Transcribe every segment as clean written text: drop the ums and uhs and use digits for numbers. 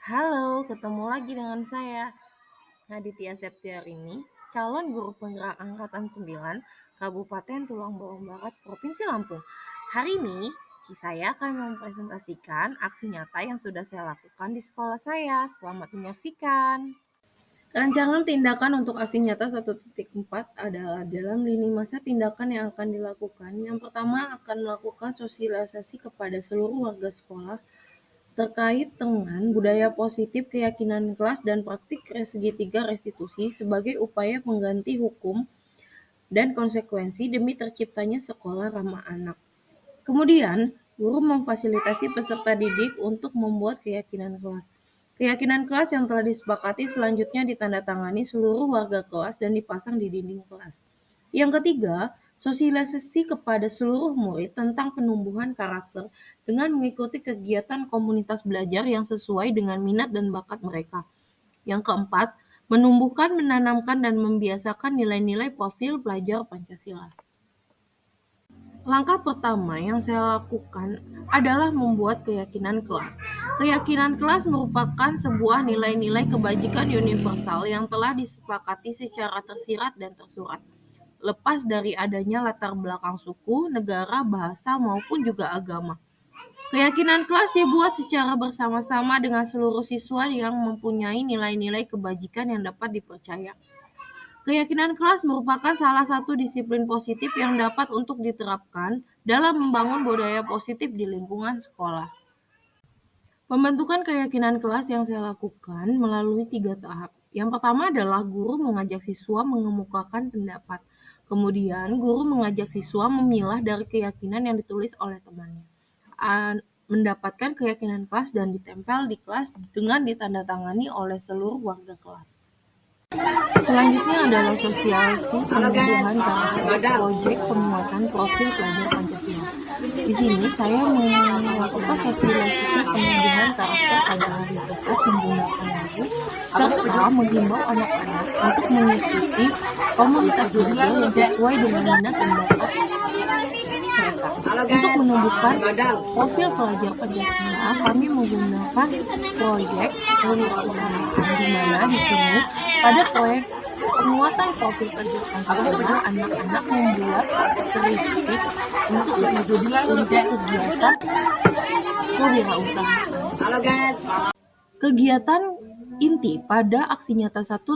Halo, ketemu lagi dengan saya, Aditya Septiarini, calon guru penggerak Angkatan 9, Kabupaten Tulang Bawang Barat, Provinsi Lampung. Hari ini, saya akan mempresentasikan aksi nyata yang sudah saya lakukan di sekolah saya. Selamat menyaksikan. Rancangan tindakan untuk aksi nyata 1.4 adalah dalam lini masa tindakan yang akan dilakukan. Yang pertama akan melakukan sosialisasi kepada seluruh warga sekolah terkait dengan budaya positif, keyakinan kelas, dan praktik segitiga restitusi sebagai upaya pengganti hukum dan konsekuensi demi terciptanya sekolah ramah anak. Kemudian, guru memfasilitasi peserta didik untuk membuat keyakinan kelas. Keyakinan kelas yang telah disepakati selanjutnya ditandatangani seluruh warga kelas dan dipasang di dinding kelas. Yang ketiga, sosialisasi kepada seluruh murid tentang penumbuhan karakter dengan mengikuti kegiatan komunitas belajar yang sesuai dengan minat dan bakat mereka. Yang keempat, menumbuhkan, menanamkan, dan membiasakan nilai-nilai profil pelajar Pancasila. Langkah pertama yang saya lakukan adalah membuat keyakinan kelas. Keyakinan kelas merupakan sebuah nilai-nilai kebajikan universal yang telah disepakati secara tersirat dan tersurat, lepas dari adanya latar belakang suku, negara, bahasa, maupun juga agama. Keyakinan kelas dibuat secara bersama-sama dengan seluruh siswa yang mempunyai nilai-nilai kebajikan yang dapat dipercaya. Keyakinan kelas merupakan salah satu disiplin positif yang dapat untuk diterapkan dalam membangun budaya positif di lingkungan sekolah. Pembentukan keyakinan kelas yang saya lakukan melalui 3 tahap. Yang pertama adalah guru mengajak siswa mengemukakan pendapat. Kemudian, guru mengajak siswa memilah dari keyakinan yang ditulis oleh temannya. Mendapatkan keyakinan kelas dan ditempel di kelas dengan ditandatangani oleh seluruh warga kelas. Selanjutnya adalah sosialisasi penumbuhan karakter proyek penguatan profil pelajar Pancasila. Di sini saya melakukan sosialisasi penumbuhan karakter pelajar tersebut menggunakan lagu serta menghimbau anak-anak untuk mengikuti komunitas belajar yang sesuai dengan minat dan bakat mereka. Untuk menumbuhkan profil pelajar Pancasila, kami menggunakan proyek kewirausahaan di mana di sini pada proyek penguatan profil pelajar Pancasila, anak-anak membuat kritik untuk kegiatan kewirausahaan. Kegiatan inti pada aksi nyata 1.4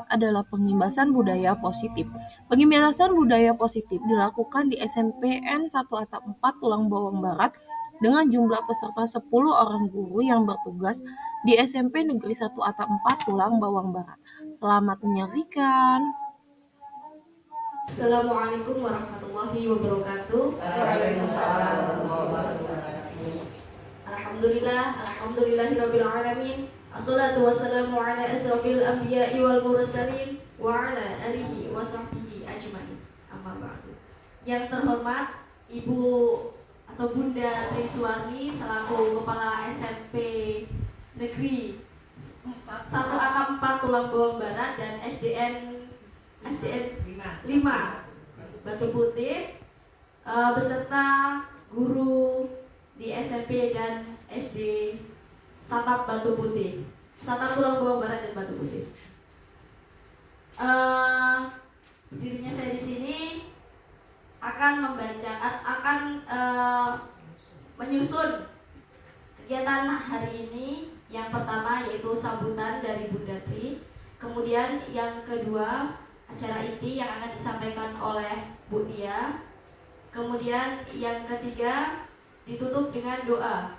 adalah pengimbasan budaya positif. Pengimbasan budaya positif dilakukan di SMPN 1 Atap 4 Tulang Bawang Barat dengan jumlah peserta 10 orang guru yang bertugas di SMP Negeri 1 Atap 4 Tulang Bawang Barat. Selamat menyaksikan. Assalamualaikum warahmatullahi wabarakatuh. Waalaikumsalam warahmatullahi wabarakatuh. Alhamdulillahirabbil alamin. Assalatu wassalamu ala asrofil anbiya'i wal mursalin wa ala alihi wa sahbihi ajmain. Amma ba'du. Yang terhormat Ibu atau Bunda Triswarni selaku Kepala SMP Negeri 1 Atap 4 Tulang Bawang Barat dan SDN 5 Batu Putih beserta guru di SMP dan SD Satap Batu Putih, Satap Tulang Bawang Barat dan Batu Putih. Dirinya saya di sini akan menyusun kegiatan hari ini. Yang pertama yaitu sambutan dari Bunda Tri, kemudian yang kedua acara inti yang akan disampaikan oleh Bu Tia, kemudian yang ketiga ditutup dengan doa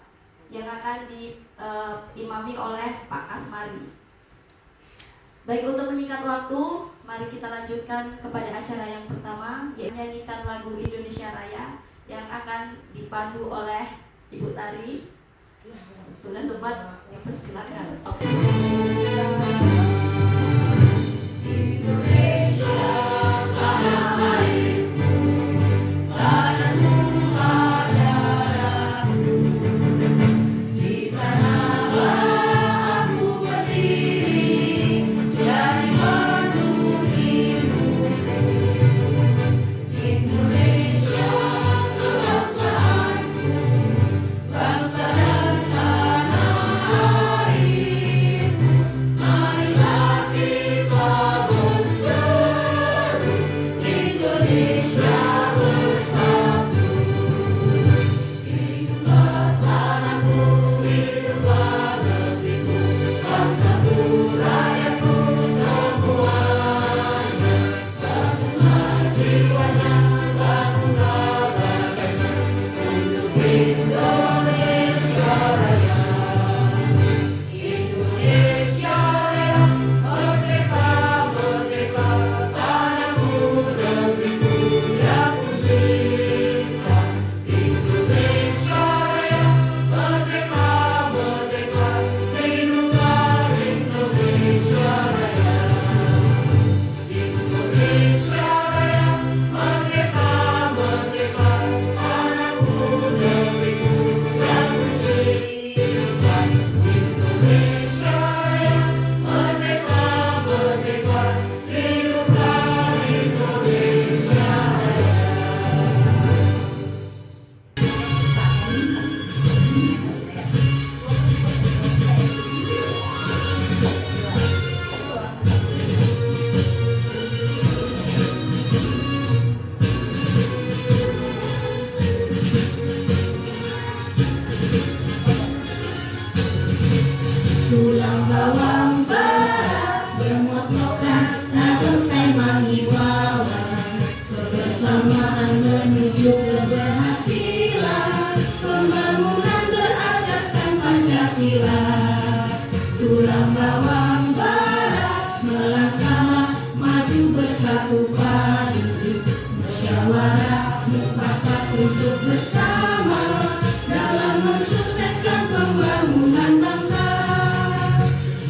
yang akan diimami oleh Pak Kasmari. Baik, untuk menyingkat waktu, mari kita lanjutkan kepada acara yang pertama, yaitu menyanyikan lagu Indonesia Raya yang akan dipandu oleh Ibu Tari. Sudah tempat, yang persilakan. Bangsa dan tanah air.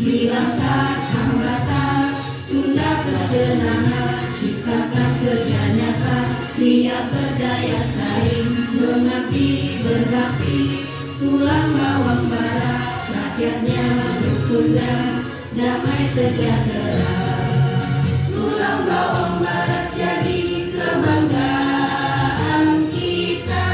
hilangkan hambatan, tunda kesenangan, ciptakan kerja nyata, siap berdaya saing, mengabdi berbakti, tulang bawang bara, rakyatnya rukun dan damai sejahtera. Tulang bawang barat jadi kebanggaan kita.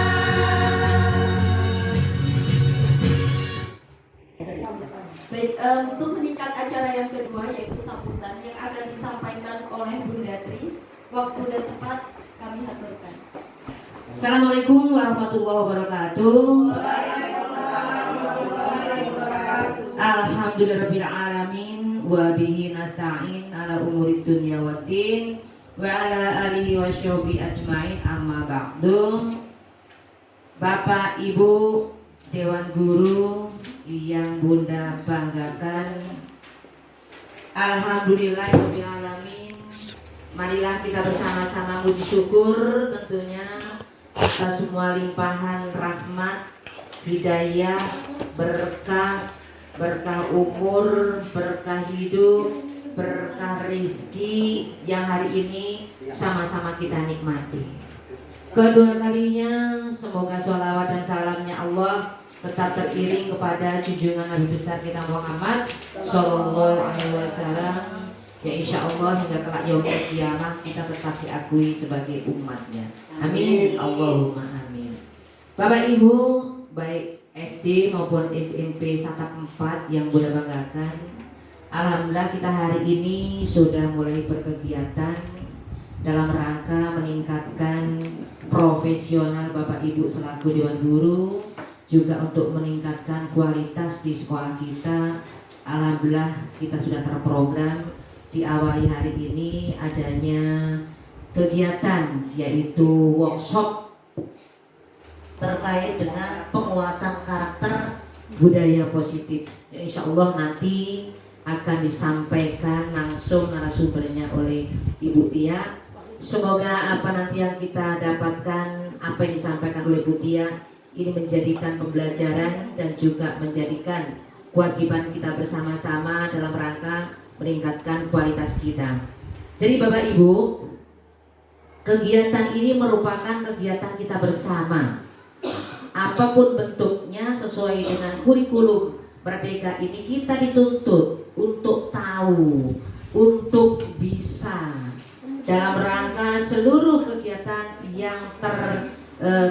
Baik, untuk meningkat acara yang kedua yaitu sambutan yang akan disampaikan oleh Bunda Tri. Waktu dan tempat kami haturkan. Assalamualaikum warahmatullahi wabarakatuh. Alhamdulillahirabbil alamin wa bihi nasta'in ala umurid dunya waddin wa ala alihi wasyobi ajmain amma ba'du. Bapak Ibu Dewan Guru yang Bunda banggakan, alhamdulillahirabbil alamin. Marilah kita bersama-sama puji syukur tentunya atas semua limpahan rahmat, hidayah, berkah, berkah umur, berkah hidup, berkah rizki yang hari ini sama-sama kita nikmati. Kedua kalinya semoga sholawat dan salamnya Allah tetap teriring kepada junjungan Nabi besar kita Muhammad Sallallahu Alaihi Wasallam, ya insya Allah hingga kelak yaumul kiamah kita tetap diakui sebagai umatnya. Amin. Allahumma amin. Bapak Ibu baik SD maupun SMP Satap 4 yang Bunda banggakan, alhamdulillah kita hari ini sudah mulai berkegiatan dalam rangka meningkatkan profesional Bapak Ibu selaku Dewan Guru, juga untuk meningkatkan kualitas di sekolah kita. Alhamdulillah kita sudah terprogram diawali hari ini adanya kegiatan yaitu workshop terkait dengan penguatan karakter budaya positif. Insya Allah nanti akan disampaikan langsung narasumbernya oleh Ibu Tia. Semoga apa nanti yang kita dapatkan, apa yang disampaikan oleh Ibu Tia ini menjadikan pembelajaran dan juga menjadikan kewajiban kita bersama-sama dalam rangka meningkatkan kualitas kita. Jadi Bapak Ibu, kegiatan ini merupakan kegiatan kita bersama. Apapun bentuknya sesuai dengan kurikulum Merdeka ini kita dituntut untuk tahu, untuk bisa dalam rangka seluruh kegiatan yang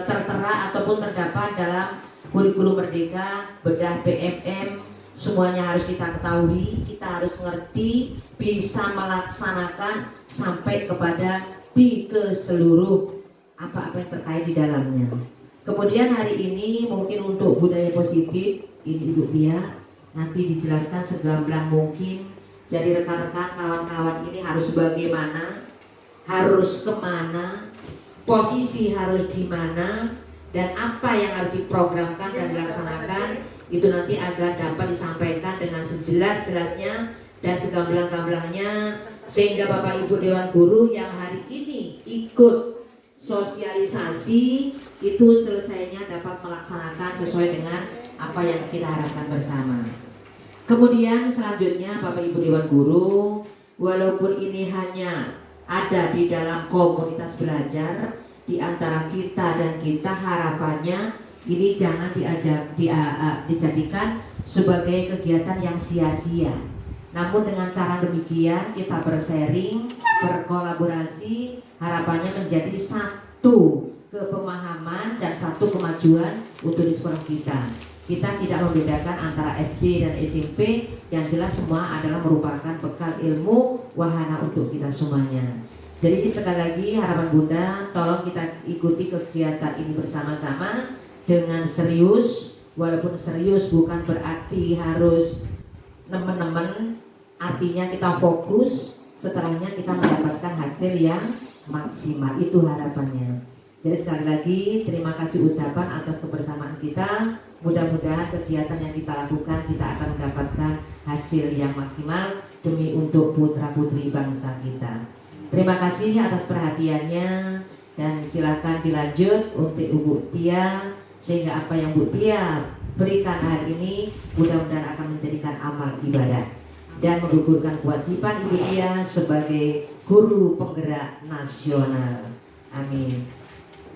tertera ataupun terdapat dalam kurikulum Merdeka, bedah PMM, semuanya harus kita ketahui, kita harus ngerti, bisa melaksanakan sampai kepada ke seluruh apa-apa yang terkait di dalamnya. Kemudian hari ini mungkin untuk budaya positif ini Ibu Tia nanti dijelaskan segamblang mungkin. Jadi rekan-rekan kawan-kawan ini harus bagaimana, harus kemana, posisi harus di mana, dan apa yang harus diprogramkan dan dilaksanakan itu nanti agar dapat disampaikan dengan sejelas-jelasnya dan segamblang-gamblangnya, sehingga Bapak Ibu Dewan Guru yang hari ini ikut sosialisasi itu selesainya dapat melaksanakan sesuai dengan apa yang kita harapkan bersama. Kemudian selanjutnya Bapak Ibu Dewan Guru, walaupun ini hanya ada di dalam komunitas belajar di antara kita dan kita, harapannya ini jangan dijadikan sebagai kegiatan yang sia-sia. Namun dengan cara demikian kita bersharing, berkolaborasi, harapannya menjadi satu kepemahaman dan satu kemajuan untuk di sekolah kita. Kita tidak membedakan antara SD dan SMP, yang jelas semua adalah merupakan bekal ilmu wahana untuk kita semuanya. Jadi sekali lagi harapan Bunda, tolong kita ikuti kegiatan ini bersama-sama dengan serius. Walaupun serius bukan berarti harus nemen-nemen, artinya kita fokus, setelahnya kita mendapatkan hasil yang maksimal, itu harapannya. Jadi sekali lagi terima kasih ucapan atas kebersamaan kita. Mudah-mudahan kegiatan yang kita lakukan kita akan mendapatkan hasil yang maksimal demi untuk putra-putri bangsa kita. Terima kasih atas perhatiannya dan silakan dilanjut untuk Ibu Tia, sehingga apa yang Bu Tia berikan hari ini mudah-mudahan akan menjadikan amal ibadah. dan menggugurkan kewajiban ibu dia sebagai guru penggerak nasional. Amin.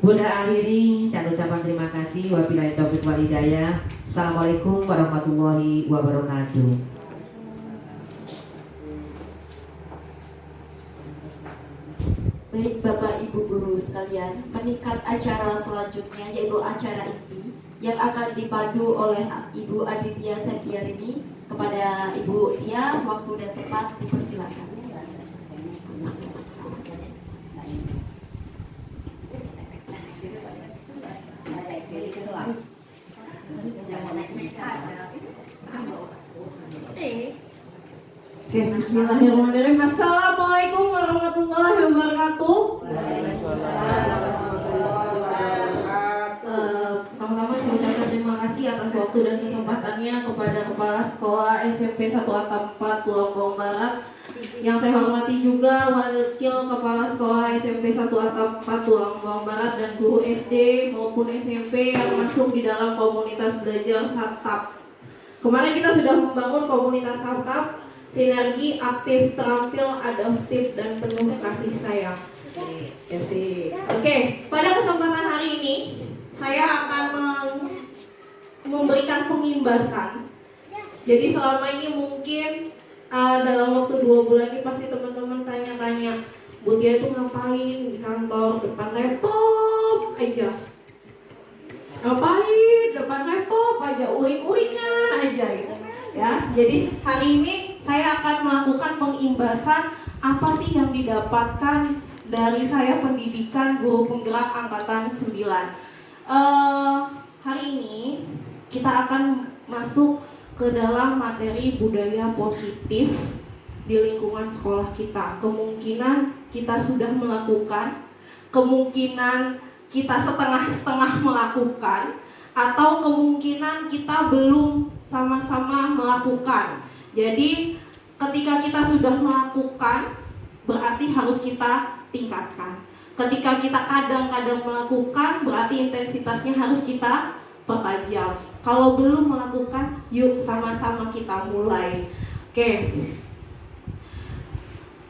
Bunda akhiri dan ucapan terima kasih. Wabillahi taufiq wal hidayah. Assalamualaikum warahmatullahi wabarakatuh. Baik Bapak Ibu Guru sekalian, peningkat acara selanjutnya yaitu acara inti yang akan dipandu oleh Ibu Aditya Setiarini. Kepada Ibu Tia, waktu dan tempat dipersilakan. Oke, bismillahirrahmanirrahim. Assalamualaikum warahmatullahi wabarakatuh. Pertama-tama saya ucapkan terima kasih atas waktu dan kesempatannya kepada Kepala Sekolah SMP 1 Atap 4 Tulangbong Barat. Yang saya hormati juga Wakil Kepala Sekolah SMP 1 Atap 4 Tulangbong Barat dan guru SD maupun SMP yang masuk di dalam komunitas belajar Satap. Kemarin kita sudah membangun komunitas Satap, sinergi, aktif, terampil, adaptif, dan penuh kasih sayang. Oke, pada kesempatan hari ini saya akan memberikan pengimbasan. Jadi selama ini mungkin dalam waktu 2 bulan ini pasti teman-teman tanya-tanya, Bu Tia itu ngapain di kantor depan laptop aja? Ngapain depan laptop aja, uring-uringan aja gitu. Ya, jadi hari ini saya akan melakukan pengimbasan apa sih yang didapatkan dari saya pendidikan guru penggerak angkatan 9. Hari ini kita akan masuk ke dalam materi budaya positif di lingkungan sekolah kita. Kemungkinan kita sudah melakukan, kemungkinan kita setengah-setengah melakukan, atau kemungkinan kita belum sama-sama melakukan. Jadi ketika kita sudah melakukan, berarti harus kita tingkatkan. Ketika kita kadang-kadang melakukan, berarti intensitasnya harus kita pertajam. Kalau belum melakukan, yuk sama-sama kita mulai. Oke.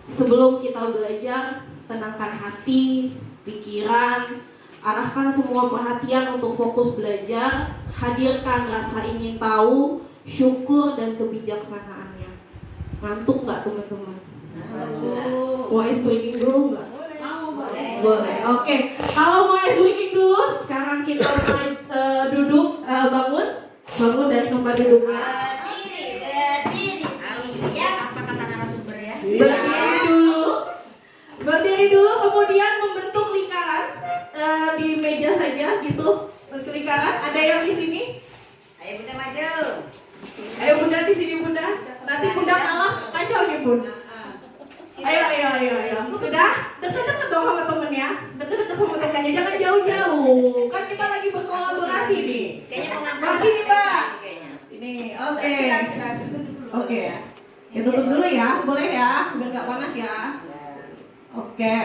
Sebelum kita belajar, tenangkan hati, pikiran, arahkan semua perhatian untuk fokus belajar, hadirkan rasa ingin tahu, syukur, dan kebijaksanaannya. Ngantuk nggak teman-teman? Mau ice breaking dulu nggak? Boleh. Oke. Kalau mau ice breaking dulu, sekarang kita mulai duduk, bangun dari tempat duduknya. Berdiri dulu, kemudian membentuk lingkaran di meja saja gitu. Lingkaran. Ada yang di sini? Ayo Bunda maju. Ayo Bunda di sini Bunda. Nanti Bunda kalah kacau nih Bun. Ayo. Sudah? Deket-deket dong sama temennya. Deket-deket sama temennya. Jangan jauh-jauh. Kan kita lagi berkolaborasi nih. Kayaknya Masih nih Mbak. Ini. Oke. Oke. Ya tutup dulu ya. Boleh ya. Biar nggak panas ya. Oke.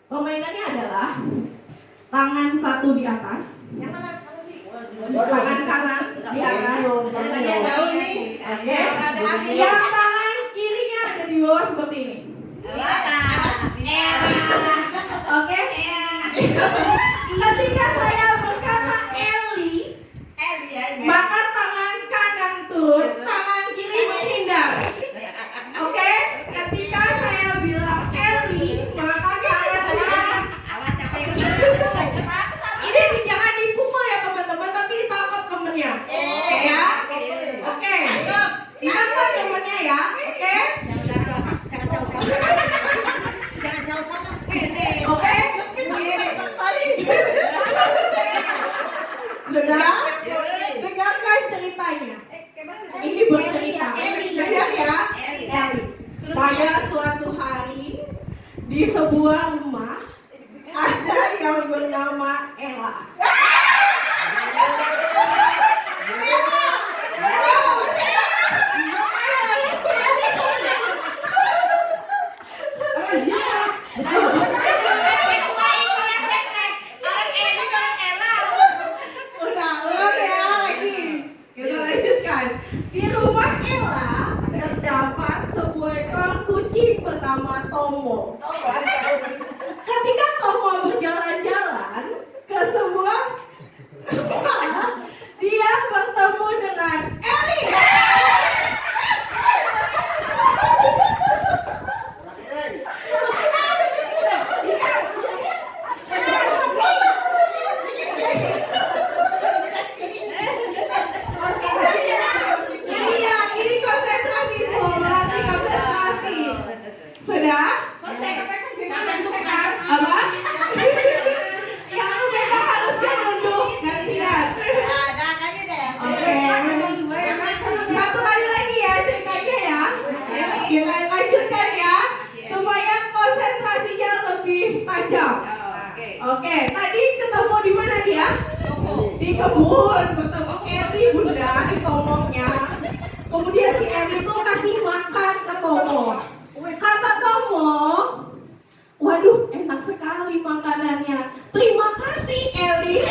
Permainannya adalah tangan satu di atas. Tangan kanan di atas. Oke. Yang tangan kirinya ada di bawah seperti ini. Oke. Ketika saya berkata Eli, maka tangan kanan turun, tangan kiri menghindar. Oke. Ketika saya bilang Eli, maka tangan kanan. Ini jangan dipukul ya teman-teman, tapi ditangkap temennya. Oke ya? Oke. Ditangkap temennya ya. Oke. Oke. Sudah? Dengarkan ceritanya. Ini bercerita. Dengar ya. Pada suatu hari di sebuah rumah ada yang bernama Ella. Udah ya lagi. Kita lanjutkan. Di rumah Tomo. Ketika Tomo berjalan-jalan ke sebuah rumah, dia bertemu dengan Eli. Ini konsentrasi, Bu. Melatih konsentrasi. Sudah? Apa? Yang UPK harusnya nunduk gantian. Oke. Satu kali lagi ya ceritanya ya. Kita lanjutkan ya supaya konsentrasinya lebih tajam. Oke, tadi ketemu di mana dia? Di kebun, bertemu Eli, Bunda, si Tomonya. Kemudian si Eli tuh kasih makan ke Tomo. Kata Tomo, waduh enak sekali makanannya. Terima kasih Eli.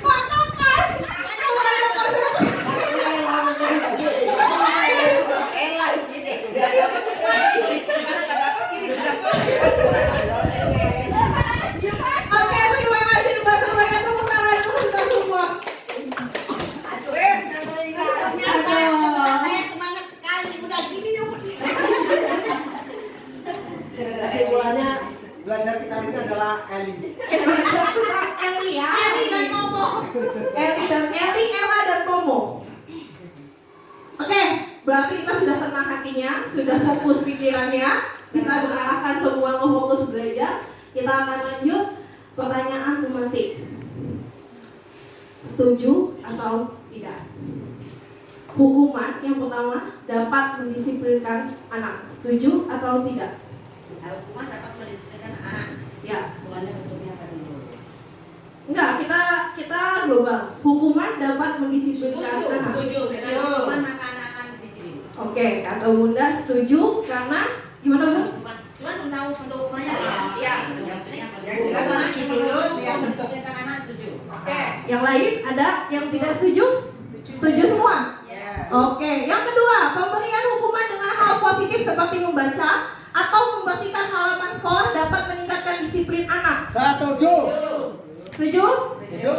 Makakas. Kalau ada Oke, terima kasih buat semuanya. Tepuk tangan untuk kita semua. Saya semangat sekali. Udah gini dong. Kesimpulannya belajar kita ini adalah Eli. Eli ya. Eli dan Tomo. Eli, Ella dan Tomo. Oke, berarti kita sudah tenang hatinya, sudah fokus pikirannya. Kita mengarahkan semua ke fokus belajar. Kita akan lanjut pertanyaan pemantik. Setuju atau tidak? Hukuman yang pertama dapat mendisiplinkan anak. Setuju atau tidak? Hukuman dapat mendisiplinkan anak. Ya. Hukumannya bentuknya apa dulu? Enggak, kita global. Hukuman dapat mendisiplinkan anak. Hukuman maka anak akan disiplin. Oke, kata Bunda setuju karena gimana Bu? Cuman belum tahu bentuk hukumannya. Iya. Yang jelas anak dulu biar mendisiplinkan anak setuju. Oke, yang lain ada yang tidak setuju? Setuju semua? Oke, yang kedua, pemberian hukuman dengan hal positif seperti membaca atau membersihkan halaman sekolah dapat meningkatkan disiplin anak. Setuju. Setuju? Setuju.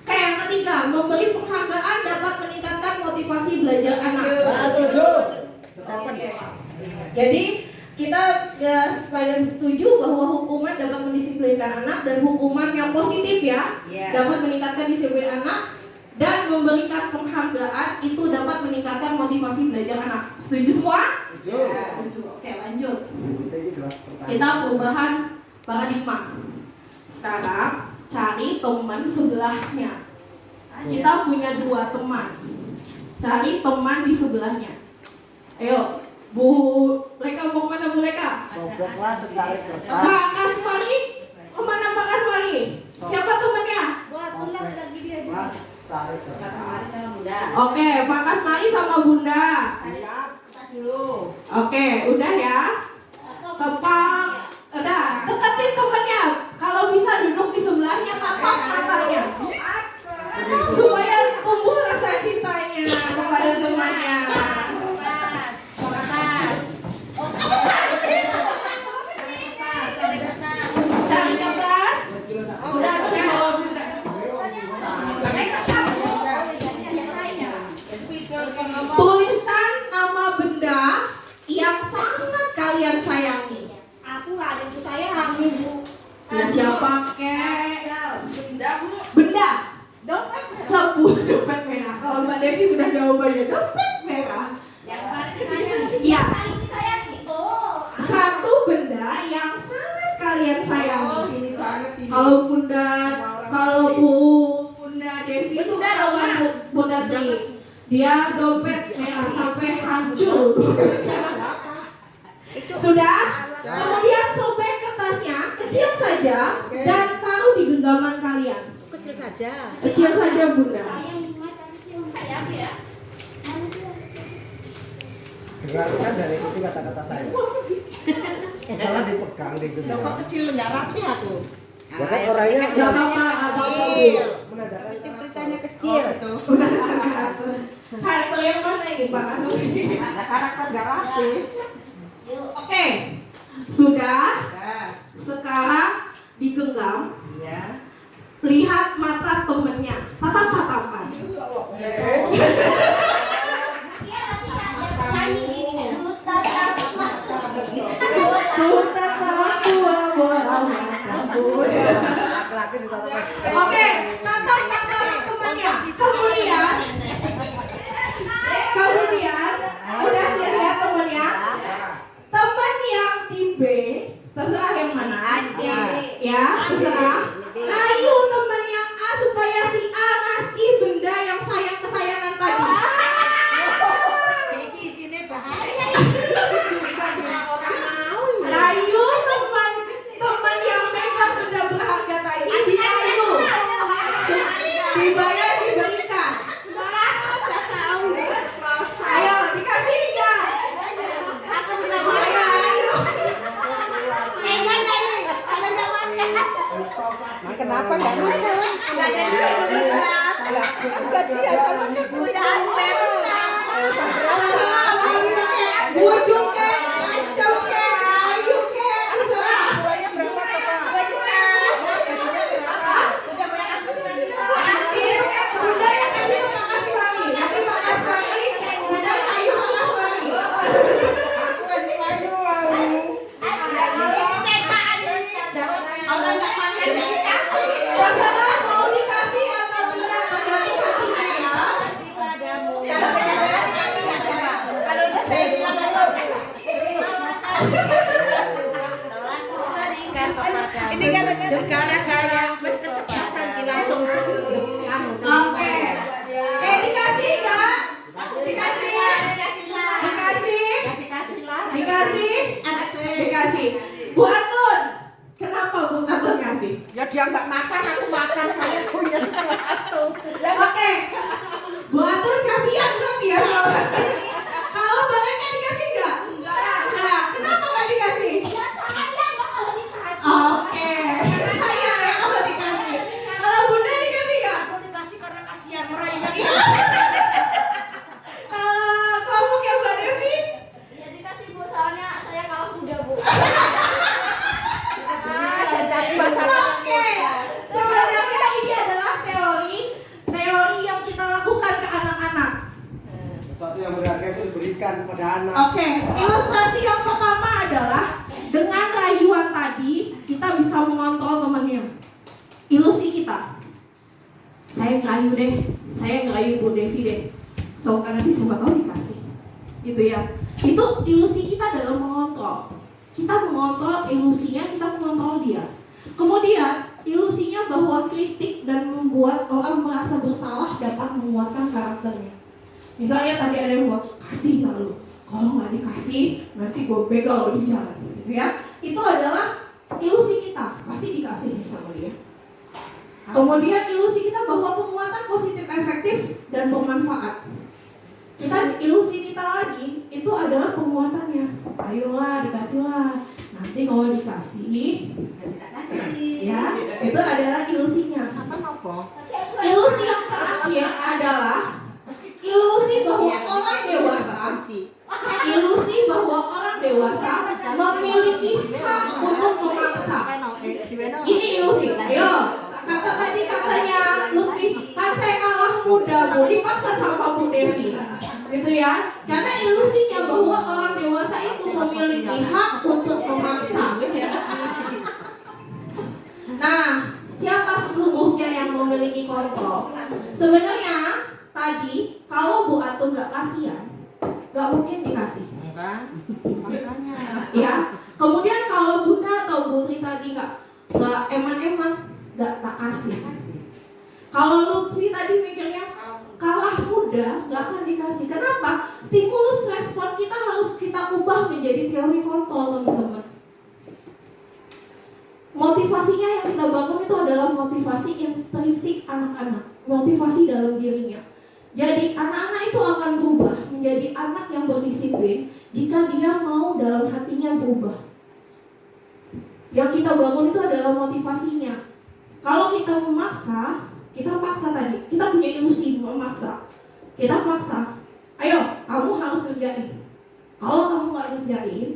Oke, yang ketiga, memberi penghargaan dapat meningkatkan motivasi belajar anak. Setuju. Sesapan. Jadi kita pada setuju bahwa hukuman dapat mendisiplinkan anak dan hukuman yang positif ya dapat meningkatkan disiplin anak dan memberikan penghargaan itu dapat meningkatkan motivasi belajar anak. Setuju semua? Setuju. Oke, lanjut. Ini jelas pertanyaan. Kita perubahan paradigma. Sekarang cari teman sebelahnya. Kita punya 2 teman. Cari teman di sebelahnya. Ayo, Bu Leka mau kemana Bu Leka? Sobeklah secari kertas. Pak Kasmari, kemana Pak Kasmari? Siapa temannya? Buat ulang lagi dia. Kelas cari kertas. Oke, Pak Kasmari sama Bunda. Dulu. Oke, udah ya. Tepat, udah. Deketin temennya. Kalau bisa duduk di sebelahnya, tatap matanya. Supaya tumbuh rasa cintanya kepada temannya. Cari kertas. Udah, udah bawa Bunda. Tuliskan nama benda yang sangat kalian sayangi. Aku nggak ada yang sayang, Bu. Ya siapa kek? Benda. Sebuah dompet merah. Kalau Mbak Devi sudah jawabannya dompet merah. Yang paling disayangi. Iya. Paling disayangi. Oh. Satu benda yang sangat kalian sayangi. Ini banget ini. Kalau Bunda Devi itu kawan Bunda Tri. Dia dompet merah sampai hancur. Sudah? Kemudian sobek kertasnya kecil saja dan taruh di genggaman kalian. Kecil saja. Kecil saja Bunda. Sayang ya. Dengarkan dari itu kata-kata saya. Salah dipegang gitu. Bapak kecil nggak rapi aku. Ya kan orangnya Gak apa-apa, menandakan Ceritanya kecil. kecil. Itu. Udah karakter yang mana ini Pak Asumi? Ada karakter gak rapi. Oke, sudah. Ya. Sekarang digenggam. Iya. Lihat mata temennya. Tatap-tatapan. Ku tatap dua bola mataku. Laki-laki ditatap. Oke, tatap-tatapan temennya. Kemudian, udah dilihat temennya. Temen yang di B, terserah yang mana. Ya, terserah. Ayo temen yang A supaya si A ngasih benda yang kesayangan tadi. Ayo teman yang megang benda berharga tadi diayu. Dibayar diberikan. Ayo dikasih enggak? Kenapa gak makan? Gajian sama Bujuk ke, acau ke, ayu ke, terserah. Bunda yang kasih Pak Asrani, nanti Pak Asrani, Bunda ayu Pak Asrani. Aku kasih ayu. Terserah mau dikasih atau tidak tergantung hatinya ya. Ini kan negara saya mas kecepatan langsung kamu. Oke. Dikasih enggak? Dikasih. Bu Atun, kenapa Bu Atun ngasih? Ya dia nggak makan, aku makan, saya punya sesuatu. Oke. Bu Atun kasihan berarti ya kalau boneka dikasih enggak? Enggak. Kenapa enggak dikasih? Oke. Sayang ya kalau dikasih. Kalau Bunda dikasih enggak? Kalau kelompok yang Mbak Devi? Ya dikasih Bu, soalnya saya kalah muda Bu. Dan cari masalah. Oke. Sebenarnya ini adalah teori yang kita lakukan ke anak-anak. Sesuatu yang berharga itu diberikan kepada anak. Oke, ilustrasi yang pertama adalah dengan rayuan tadi kita bisa mengontrol temannya. Ilusi kita. Saya ngerayu deh, saya ngerayu Bu Devi deh. So kan nanti siapa tahu dikasih. Gitu ya. Itu ilusi kita dalam mengontrol. Kita mengontrol ilusinya, kita mengontrol dia. Kemudian ilusinya bahwa kritik dan membuat orang merasa bersalah dapat menguatkan karakternya. Misalnya tadi ada yang buat kasih lalu, kalau nggak dikasih nanti gue begal di jalan, gitu ya. Itu adalah ilusi kita, pasti dikasih sama dia. Kemudian ilusi kita bahwa penguatan positif efektif dan bermanfaat. Ilusi kita lagi itu adalah penguatannya. Ayolah dikasihlah. Nanti kalau dikasih, ya itu adalah ilusinya. Ilusi yang terakhir adalah ilusi bahwa orang dewasa memiliki hak untuk memaksa. Ini ilusi. Ayo, katanya Lutfi, kan saya kalah muda Bu, dipaksa sama Bu Devi. Gitu ya. Karena ilusinya bahwa orang dewasa itu memiliki hak untuk memaksa. Nah, siapa sesungguhnya yang memiliki kontrol? Sebenarnya tadi kalau Bu Atun nggak kasihan, nggak mungkin dikasih. Makanya. Ya. Kemudian kalau Bunda atau Bu Tri tadi nggak eman-eman, nggak tak kasih. Kalau Lutfi tadi mikirnya kalah muda, nggak akan dikasih. Kenapa? Stimulus respon kita harus kita ubah menjadi teori kontrol, teman-teman. Motivasinya yang kita bangun itu adalah motivasi intrinsik anak-anak, motivasi dalam dirinya. Jadi anak-anak itu akan berubah menjadi anak yang berdisiplin jika dia mau dalam hatinya berubah. Yang kita bangun itu adalah motivasinya. Kalau kita memaksa, kita paksa tadi, kita punya ilusi memaksa. Kita paksa, ayo kamu harus kerjain. Kalau kamu nggak kerjain,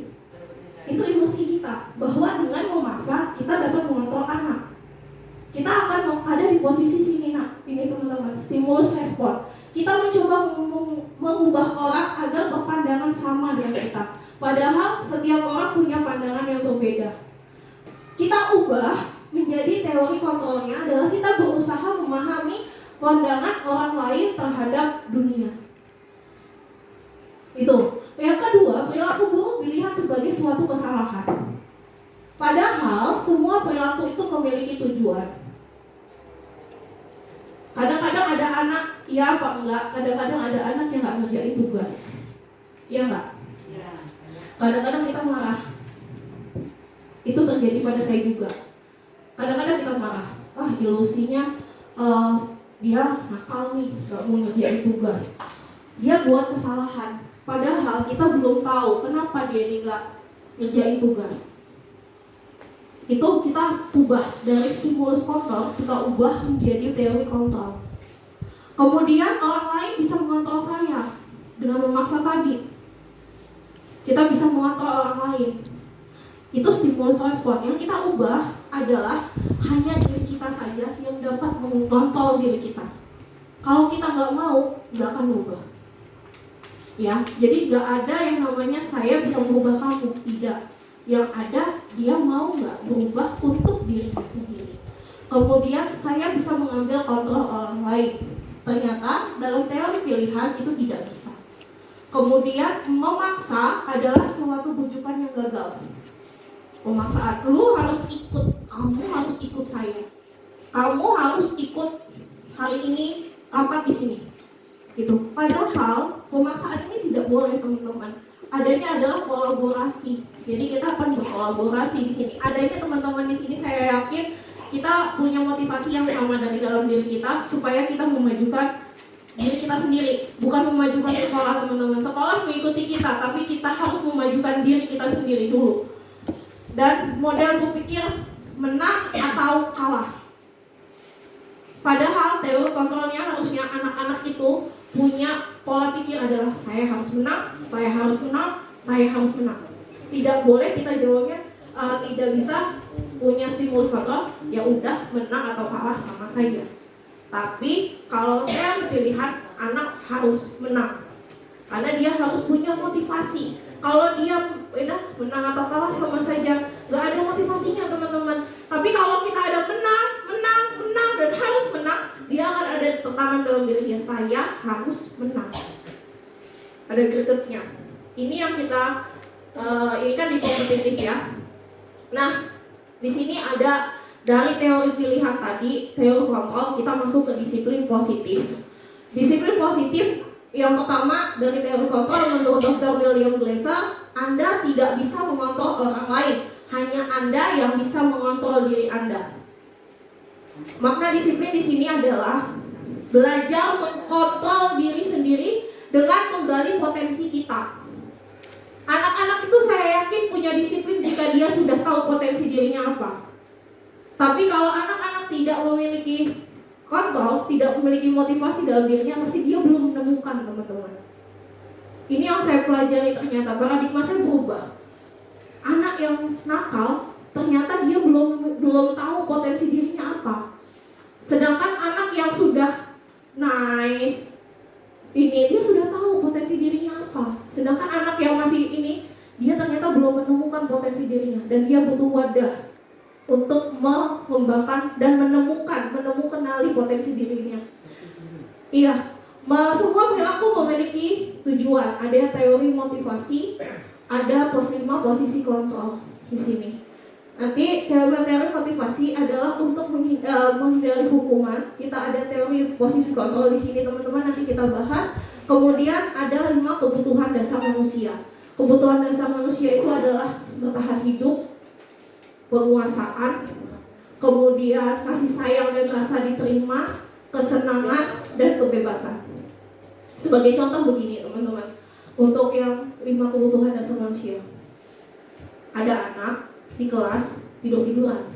itu ilusi kita bahwa dengan memaksa kita dapat mengontrol anak. Kita akan ada di posisi sini, nak, ini teman-teman, stimulus respon. Kita mencoba mengubah orang agar berpandangan sama dengan kita. Padahal setiap orang punya pandangan yang berbeda. Kita ubah menjadi teori kontrolnya adalah kita berusaha memahami pandangan orang lain terhadap dunia. Itu. Yang kedua, perilaku buruk dilihat sebagai suatu kesalahan. Padahal semua perilaku itu memiliki tujuan. Kadang-kadang ada anak, iya apa enggak? Kadang-kadang ada anak yang nggak ngerjain tugas. Iya enggak? Kadang-kadang kita marah. Itu terjadi pada saya juga. Kadang-kadang kita marah. Ilusinya dia nakal nih, nggak mau ngerjain tugas. Dia buat kesalahan. Padahal kita belum tahu kenapa dia ini nggak ngerjain tugas. Itu kita ubah dari stimulus kontrol, kita ubah menjadi teori kontrol. Kemudian orang lain bisa mengontrol saya dengan memaksa tadi. Kita bisa mengontrol orang lain. Itu stimulus respon. Yang kita ubah adalah hanya diri kita saja yang dapat mengontrol diri kita. Kalau kita nggak mau, nggak akan berubah. Ya, jadi nggak ada yang namanya saya bisa merubah kamu, tidak. Yang ada dia mau nggak berubah untuk dirinya sendiri. Kemudian saya bisa mengambil kontrol orang lain. Ternyata dalam teori pilihan itu tidak bisa. Kemudian memaksa adalah suatu bujukan yang gagal. Pemaksaan, lu harus ikut, kamu harus ikut saya. Kamu harus ikut hari ini rapat di sini. Gitu. Padahal pemaksaan ini tidak boleh, teman-teman. Adanya adalah kolaborasi. Jadi kita akan berkolaborasi di sini. Adanya teman-teman di sini, saya yakin kita punya motivasi yang sama dari dalam diri kita supaya kita memajukan diri kita sendiri, bukan memajukan sekolah, teman-teman. Sekolah mengikuti kita, tapi kita harus memajukan diri kita sendiri dulu. Dan model berpikir menang atau kalah. Padahal teori kontrolnya harusnya anak-anak itu punya pola pikir adalah saya harus menang, saya harus menang, saya harus menang. Tidak boleh kita jawabnya tidak bisa punya stimulus kontrol, ya udah menang atau kalah sama saja. Tapi kalau saya pilihan anak harus menang, karena dia harus punya motivasi. Kalau dia menang atau kalah sama saja, nggak ada motivasinya, teman-teman. Tapi kalau kita ada menang dan harus menang, dia akan ada tekanan dalam dirinya, saya harus menang. Ada gregetnya. Ini yang kita ini kan di kompetitif ya. Nah, di sini ada dari teori pilihan tadi, teori kontrol, kita masuk ke disiplin positif. Disiplin positif yang pertama dari teori kontrol menurut Dr. William Glasser, Anda tidak bisa mengontrol orang lain, hanya Anda yang bisa mengontrol diri Anda. Makna disiplin di sini adalah belajar mengontrol diri sendiri dengan menggali potensi kita. Anak-anak itu saya yakin punya disiplin jika dia sudah tahu potensi dirinya apa. Tapi kalau anak-anak tidak memiliki kontrol, tidak memiliki motivasi dalam dirinya, pasti dia belum menemukan, teman-teman. Ini yang saya pelajari, ternyata paradigma saya berubah. Anak yang nakal, ternyata dia belum tahu potensi dirinya apa. Sedangkan anak yang sudah nice, dia sudah tahu potensi dirinya apa. Sedangkan anak yang masih ini, dia ternyata belum menemukan potensi dirinya, dan dia butuh wadah untuk mengembangkan dan menemukan potensi dirinya. Iya, semua perilaku memiliki tujuan. Ada teori motivasi, ada posisi kontrol di sini. Nanti teori motivasi adalah untuk menghindari hukuman. Kita ada teori posisi kontrol di sini, teman-teman, nanti kita bahas. Kemudian ada 5 kebutuhan dasar manusia. Kebutuhan dasar manusia itu adalah bertahan hidup, penguasaan, kemudian kasih sayang dan rasa diterima, kesenangan, dan kebebasan. Sebagai contoh begini, teman-teman, untuk yang 5 kebutuhan dasar manusia. Ada anak di kelas tidur-tiduran.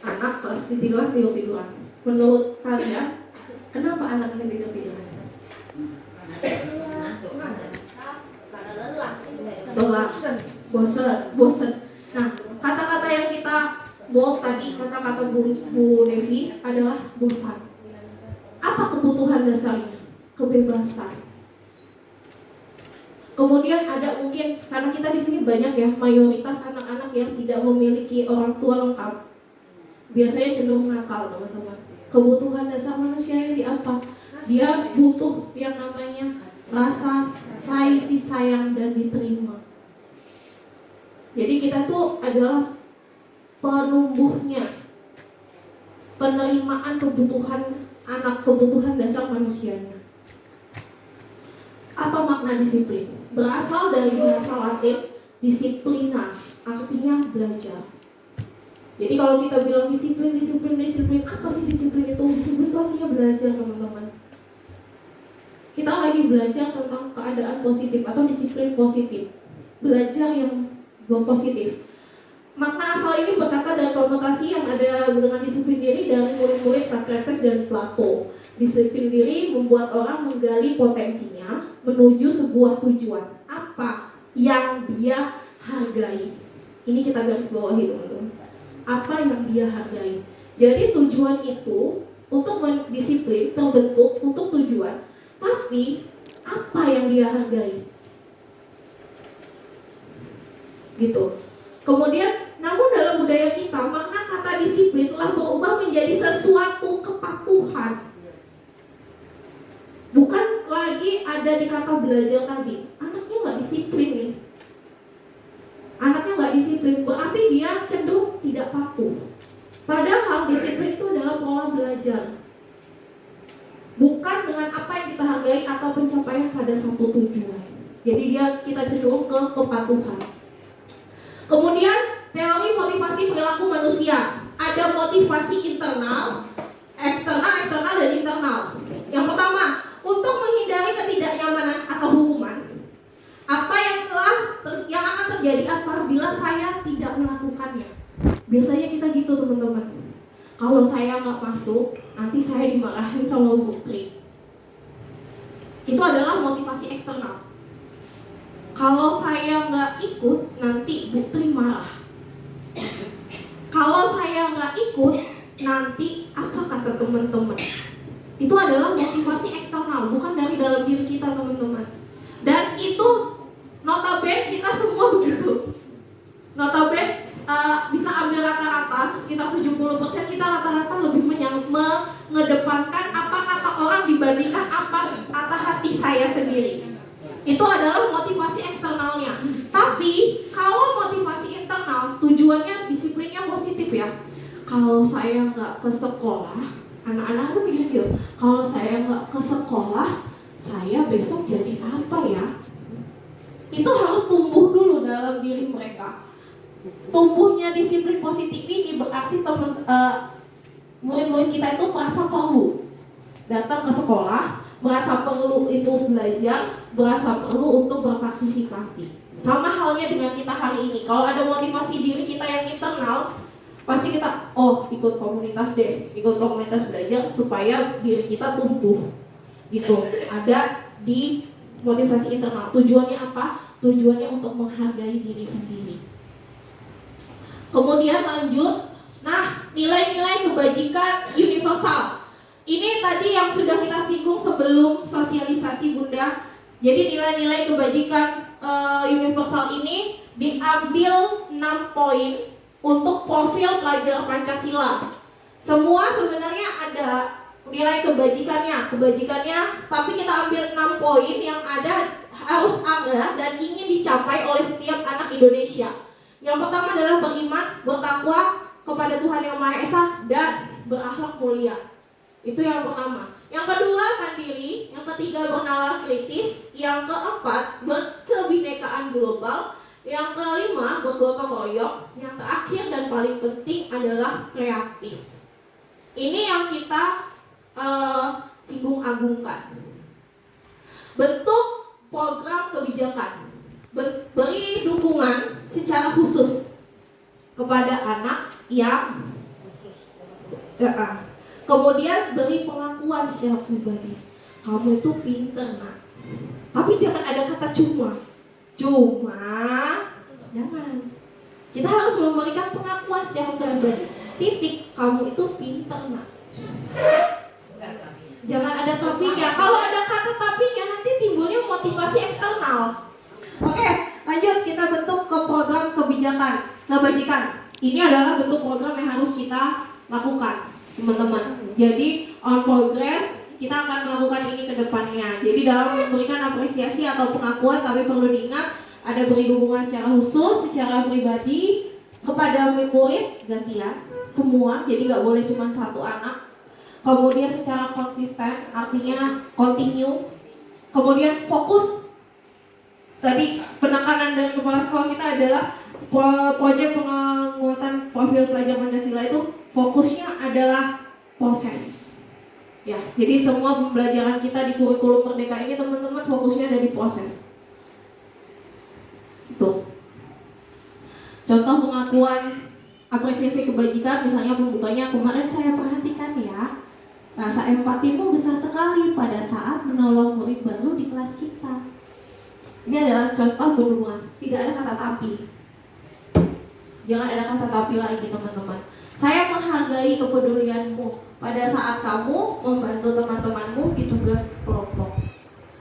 Anak kelas di kelas tidur-tiduran. Menurut kalian, kenapa anak ini tidur-tidur? Lelah, bosan. Nah, kata-kata yang kita bawa tadi, kata-kata Bu Devi adalah bosan. Apa kebutuhan dasarnya? Kebebasan. Kemudian ada mungkin, karena kita di sini banyak ya, mayoritas anak-anak yang tidak memiliki orang tua lengkap, biasanya cenderung nakal, teman-teman. Kebutuhan dasar manusia ini apa? Dia butuh yang namanya rasa sayang dan diterima. Jadi kita tuh adalah penumbuhnya, penerimaan kebutuhan anak, kebutuhan dasar manusianya. Apa makna disiplin? Berasal dari bahasa Latin disiplina, artinya belajar. Jadi kalau kita bilang disiplin, apa sih disiplin itu? Disiplin itu artinya belajar, teman-teman. Kita lagi belajar tentang keadaan positif atau disiplin positif. Belajar yang positif. Makna asal ini berkata dari konotasi yang ada dengan disiplin diri dari murid-murid Socrates dan Plato. Disiplin diri membuat orang menggali potensinya menuju sebuah tujuan. Apa yang dia hargai? Ini kita garis bawahi, teman-teman. Apa yang dia hargai. Jadi tujuan itu untuk disiplin terbentuk untuk tujuan, tapi apa yang dia hargai? Gitu. Kemudian, namun dalam budaya kita, makna kata disiplin telah berubah menjadi sesuatu kepatuhan. Bukan lagi ada di kata belajar tadi. Anaknya nggak disiplin nih. Anaknya nggak disiplin, berarti dia cenderung tidak patuh. Padahal disiplin itu adalah pola belajar. Bukan dengan apa yang kita hargai atau pencapaian pada satu tujuan. Jadi kita cenderung ke kepatuhan. Kemudian teori motivasi perilaku manusia. Ada motivasi internal, eksternal dan internal. Yang pertama, untuk menghindari ketidaknyamanan atau hukuman. Apa yang akan terjadi apabila saya tidak melakukannya? Biasanya kita gitu, teman-teman. Kalau saya nggak masuk, nanti saya dimarahin sama Bu Tri. Itu adalah motivasi eksternal. Kalau saya nggak ikut, nanti Bu Tri marah. Kalau saya nggak ikut, nanti apa kata teman-teman? Itu adalah motivasi eksternal, bukan dari dalam diri kita, teman-teman. Dan itu notabene kita semua begitu. Notabene bisa ambil rata-rata, sekitar 70% kita rata-rata lebih mengedepankan apa kata orang dibandingkan apa kata hati saya sendiri. Itu adalah motivasi eksternalnya. Tapi kalau motivasi internal, tujuannya disiplinnya positif ya. Kalau saya nggak ke sekolah, anak-anak tuh mikir gitu, kalau saya nggak ke sekolah, saya besok jadi apa ya? Itu harus tumbuh dulu dalam diri mereka. Tumbuhnya disiplin positif ini berarti murid-murid kita itu merasa perlu datang ke sekolah, merasa perlu itu belajar, merasa perlu untuk berpartisipasi. Sama halnya dengan kita hari ini. Kalau ada motivasi diri kita yang internal, pasti kita, ikut komunitas deh, ikut komunitas belajar supaya diri kita tumbuh. Gitu. Ada di motivasi internal. Tujuannya apa? Tujuannya untuk menghargai diri sendiri. Kemudian lanjut. Nah, nilai-nilai kebajikan universal. Ini tadi yang sudah kita singgung sebelum sosialisasi, Bunda. Jadi nilai-nilai kebajikan universal ini diambil 6 poin untuk profil pelajar Pancasila. Semua sebenarnya ada nilai kebajikannya, tapi kita ambil 6 poin yang harus ada dan ingin dicapai oleh setiap anak Indonesia. Yang pertama adalah beriman, bertakwa kepada Tuhan Yang Maha Esa, dan berakhlak mulia. Itu yang pertama. Yang kedua, mandiri. Yang ketiga, bernalar kritis. Yang keempat, berkebinekaan global. Yang kelima, bergotong royong. Yang terakhir dan paling penting adalah kreatif. Ini yang kita singgung agungkan. Bentuk program kebijakan, beri dukungan secara khusus kepada anak yang Kemudian beri pengakuan secara pribadi. Kamu itu pinter nak. Tapi jangan ada kata cuma. Jangan. Kita harus memberikan pengakuan secara pribadi. Titik, kamu itu pinter nak. Jangan ada tapinya. Kalau ada kata tapinya nanti timbulnya motivasi eksternal. Oke, lanjut kita bentuk ke program kebajikan. Ini adalah bentuk program yang harus kita lakukan, teman-teman. Jadi on progress kita akan melakukan ini ke depannya. Jadi dalam memberikan apresiasi atau pengakuan, tapi perlu diingat ada beri dukungan secara khusus, secara pribadi kepada murid gantian semua. Jadi nggak boleh cuma satu anak. Kemudian secara konsisten, artinya continue. Kemudian fokus. Tadi penekanan dari kepala sekolah kita adalah proyek penguatan profil pelajar Pancasila itu fokusnya adalah proses. Ya, jadi semua pembelajaran kita di kurikulum Merdeka ini teman-teman fokusnya ada di proses. Itu. Contoh pengakuan apresiasi kebajikan, misalnya pembukanya kemarin saya perhatikan ya. Rasa empatimu besar sekali pada saat menolong murid baru di kelas kita. Ini adalah contoh dukungan. Tidak ada kata tapi. Jangan ada kata tapi lagi teman-teman. Saya menghargai kepedulianmu pada saat kamu membantu teman-temanmu di tugas kelompok.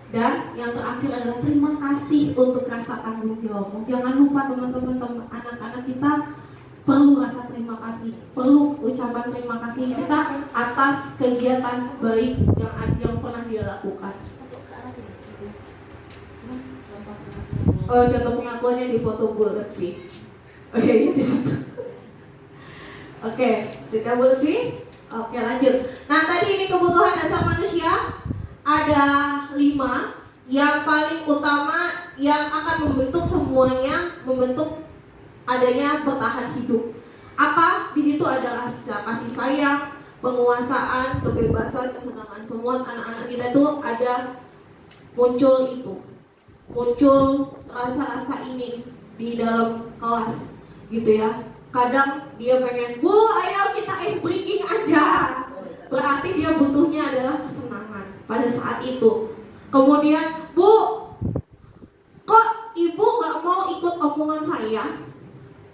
Dan yang terakhir adalah terima kasih untuk rasa tanggung jawabmu. Jangan lupa teman-teman, anak-anak kita perlu rasa terima kasih, perlu ucapan terima kasih kita atas kegiatan baik yang pernah dia lakukan. Contoh pengakuannya di foto Bu Lutfi. Oke, di situ. Oke, sudah Bu Lutfi? Oke, lanjut. Nah, tadi ini kebutuhan dasar manusia ada 5 yang paling utama yang akan membentuk semuanya, membentuk adanya bertahan hidup. Apa? Di situ ada rasa kasih sayang, penguasaan, kebebasan, kesenangan. Semua anak-anak kita itu ada muncul itu. Muncul rasa-rasa ini di dalam kelas gitu ya. Kadang dia pengen, "Bu, ayo kita ice breaking aja." Berarti dia butuhnya adalah kesenangan pada saat itu. Kemudian, "Bu, kok ibu gak mau ikut omongan saya?"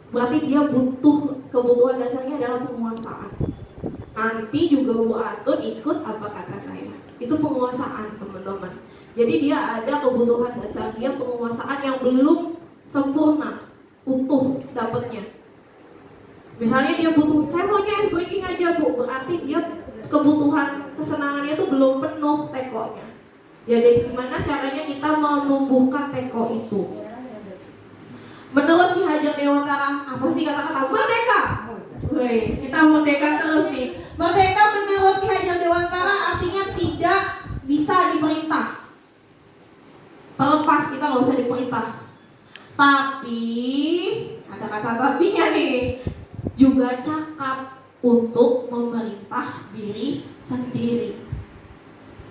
Berarti dia butuh, kebutuhan dasarnya adalah penguasaan. Nanti juga Bu Atun ikut apa kata saya. Itu penguasaan teman-teman. Jadi dia ada kebutuhan dasar, dia penguasaan yang belum sempurna, utuh dapatnya. Misalnya dia butuh, saya maunya ice breaking aja Bu. Berarti dia kebutuhan kesenangannya itu belum penuh tekonya. Jadi gimana caranya kita menumbuhkan teko itu? Menurut Ki Hajar Dewantara, apa sih kata-kata merdeka? Wih, kita merdeka terus nih. Merdeka menurut Ki Hajar Dewantara artinya tidak bisa diperintah. Terlepas kita nggak usah diperintah. Tapi ada kata tapinya nih, juga cakap untuk memerintah diri sendiri.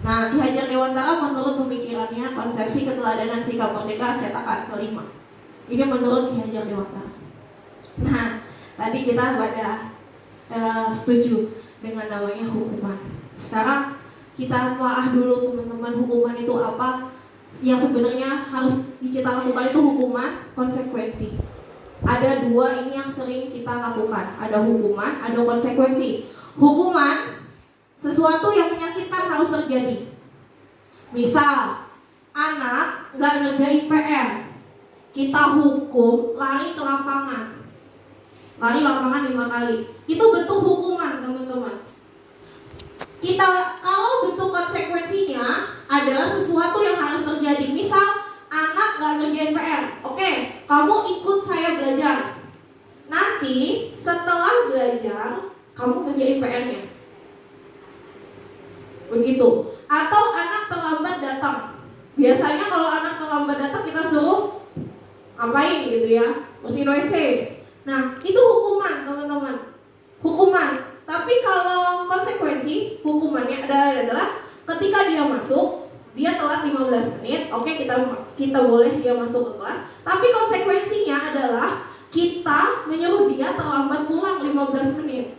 Nah, Ki Hajar Dewantara menurut pemikirannya konsepsi keteladanan sikap merdeka cetakan ke-5. Ini menurut Ki Hajar Dewantara. Nah, tadi kita pada setuju dengan namanya hukuman. Sekarang kita telah dulu teman-teman hukuman itu apa. Yang sebenarnya harus kita lakukan itu hukuman, konsekuensi. Ada 2 ini yang sering kita lakukan. Ada hukuman, ada konsekuensi. Hukuman, sesuatu yang menyakitkan harus terjadi. Misal, anak gak ngerjain PR, kita hukum lari ke lapangan. Lari lapangan 5 kali. Itu bentuk hukuman teman-teman. Kita kalau bentuk konsekuensinya adalah sesuatu yang harus terjadi. Misal anak gak ngerjain PR, oke, kamu ikut saya belajar. Nanti setelah belajar kamu ngerjain PR-nya. Begitu. Atau anak terlambat datang. Biasanya kalau anak terlambat datang kita suruh ngapain gitu ya? Bersihin WC. Nah, itu hukuman teman-teman. Hukuman. Tapi kalau konsekuensi hukumannya adalah ketika dia masuk, dia telat 15 menit, oke, kita boleh dia masuk ke kelas. Tapi konsekuensinya adalah kita menyuruh dia terlambat pulang 15 menit.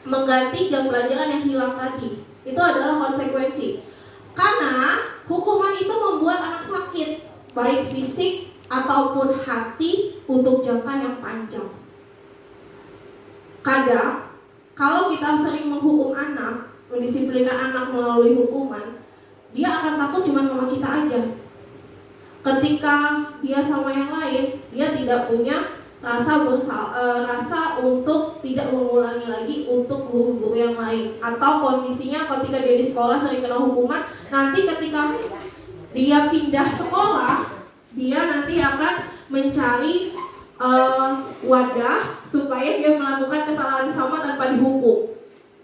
mengganti jam pelajaran yang hilang tadi. Itu adalah konsekuensi. Karena hukuman itu membuat anak sakit, baik fisik ataupun hati untuk jangka yang panjang. Kadang kalau kita sering menghukum anak, mendisiplinkan anak melalui hukuman, dia akan takut cuma sama kita aja. Ketika dia sama yang lain, dia tidak punya rasa untuk tidak mengulangi lagi untuk guru-guru yang lain. Atau kondisinya ketika dia di sekolah sering kena hukuman, nanti ketika dia pindah sekolah, dia nanti akan mencari wadah supaya dia melakukan kesalahan sama tanpa dihukum.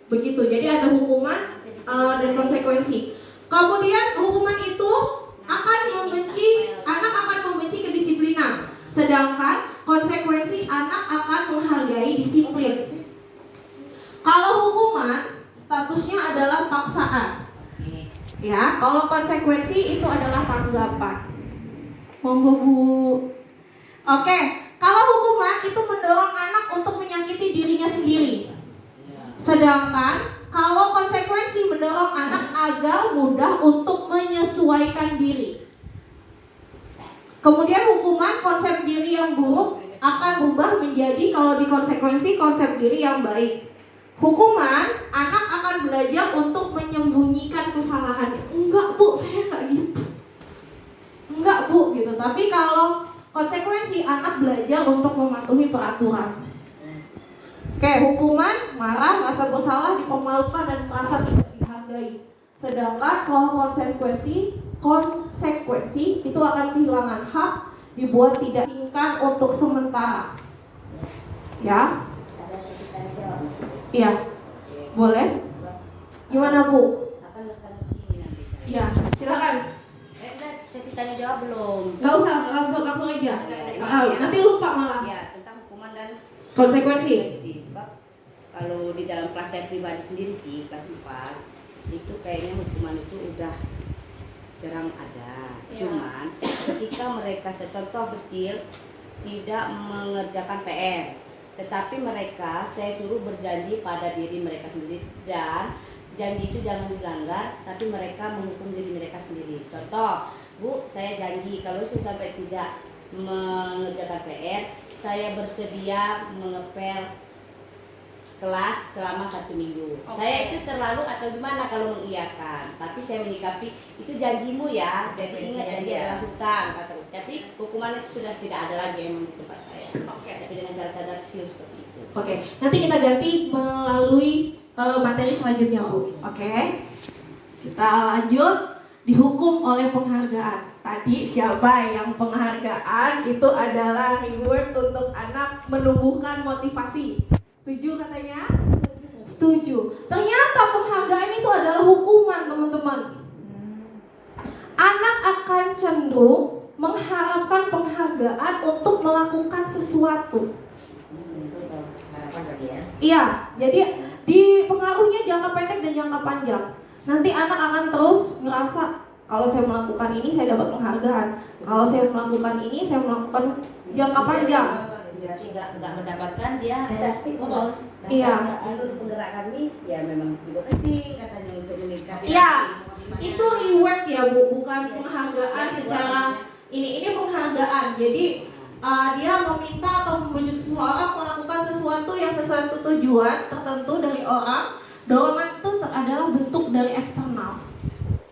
Begitu. Jadi ada hukuman dan konsekuensi. Kemudian hukuman itu anak akan membenci kedisiplinan, sedangkan konsekuensi anak akan menghargai disiplin. Kalau hukuman statusnya adalah paksaan, ya. Kalau konsekuensi itu adalah tanggapan. Monggo Bu. Oke, kalau hukuman itu mendorong anak untuk menyakiti dirinya sendiri, sedangkan kalau konsekuensi mendorong anak agar mudah untuk menyesuaikan diri. Kemudian hukuman konsep diri yang buruk akan berubah menjadi, kalau di konsekuensi, konsep diri yang baik. Hukuman, anak akan belajar untuk menyembunyikan kesalahannya. Enggak Bu, saya enggak gitu. Enggak Bu, gitu. Tapi kalau konsekuensi, anak belajar untuk mematuhi peraturan. Oke, hukuman, marah, rasa bersalah, dipermalukan, dan merasa tidak dihargai. Sedangkan kalau konsekuensi itu akan kehilangan hak, dibuat tidak diinginkan untuk sementara. Ya? Iya. Boleh? Gimana Bu? Iya, silakan. Sesi tanya jawab belum? Gak usah, langsung aja. Nanti lupa malah. Ya, tentang hukuman dan Konsekuensi. Sebab kalau di dalam kelas saya pribadi sendiri sih, kelas 4, itu kayaknya hukuman itu udah jarang ada. Cuman ketika mereka contoh kecil tidak mengerjakan PR, tetapi mereka saya suruh berjanji pada diri mereka sendiri, dan janji itu jangan dilanggar, tapi mereka menghukum diri mereka sendiri. Contoh, Bu, saya janji kalau saya sampai tidak mengerjakan PR, saya bersedia mengepel kelas selama 1 minggu. Saya itu terlalu atau gimana kalau mengiyakan, tapi saya menyikapi itu janjimu ya, jadi ingat janji adalah hutang, kata. Tapi hukuman itu sudah tidak ada lagi yang di tempat saya. Tapi dengan cara-cara kecil seperti itu. Oke, nanti kita ganti melalui materi selanjutnya Bu. Oke, kita lanjut. Dihukum oleh penghargaan. Tadi siapa yang penghargaan itu adalah reward untuk anak, menumbuhkan motivasi. Setuju katanya? Setuju. Ternyata penghargaan itu adalah hukuman, teman-teman. Anak akan cenderung mengharapkan penghargaan untuk melakukan sesuatu. Iya, jadi dipengaruhinya jangka pendek dan jangka panjang. Nanti anak akan terus ngerasa, kalau saya melakukan ini saya dapat penghargaan, kalau saya melakukan ini saya melakukan jangka panjang. Berarti nggak mendapatkan dia lulus. Iya. Alur penggerak kami ya memang juga penting katanya untuk meningkatkan. Iya, itu reward ya Bu, bukan penghargaan secara ini penghargaan. Jadi dia meminta atau membujuk seseorang melakukan sesuatu yang sesuai tujuan tertentu dari orang. Dorongan itu adalah bentuk dari eksternal.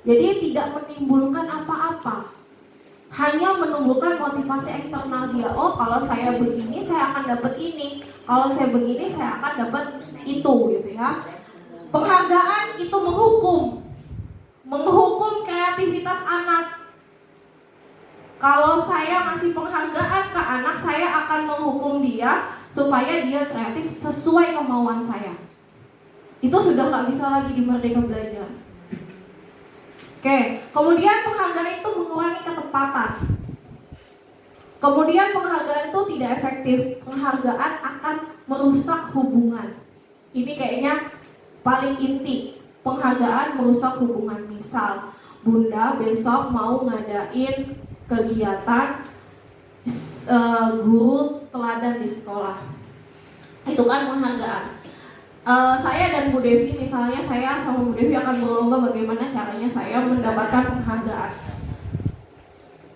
Jadi tidak menimbulkan apa-apa, hanya menumbuhkan motivasi eksternal dia. Oh, kalau saya begini saya akan dapat ini, kalau saya begini saya akan dapat itu, gitu ya. Penghargaan itu menghukum kreativitas anak. Kalau saya ngasih penghargaan ke anak, saya akan menghukum dia supaya dia kreatif sesuai kemauan saya. Itu sudah nggak bisa lagi di Merdeka Belajar. Oke, kemudian penghargaan itu mengurangi ketepatan. Kemudian penghargaan itu tidak efektif. Penghargaan akan merusak hubungan. Ini kayaknya paling inti. Penghargaan merusak hubungan. Misal, Bunda besok mau ngadain kegiatan guru teladan di sekolah. Itu kan penghargaan. saya dan Bu Devi, misalnya saya sama Bu Devi akan berlomba bagaimana caranya saya mendapatkan penghargaan.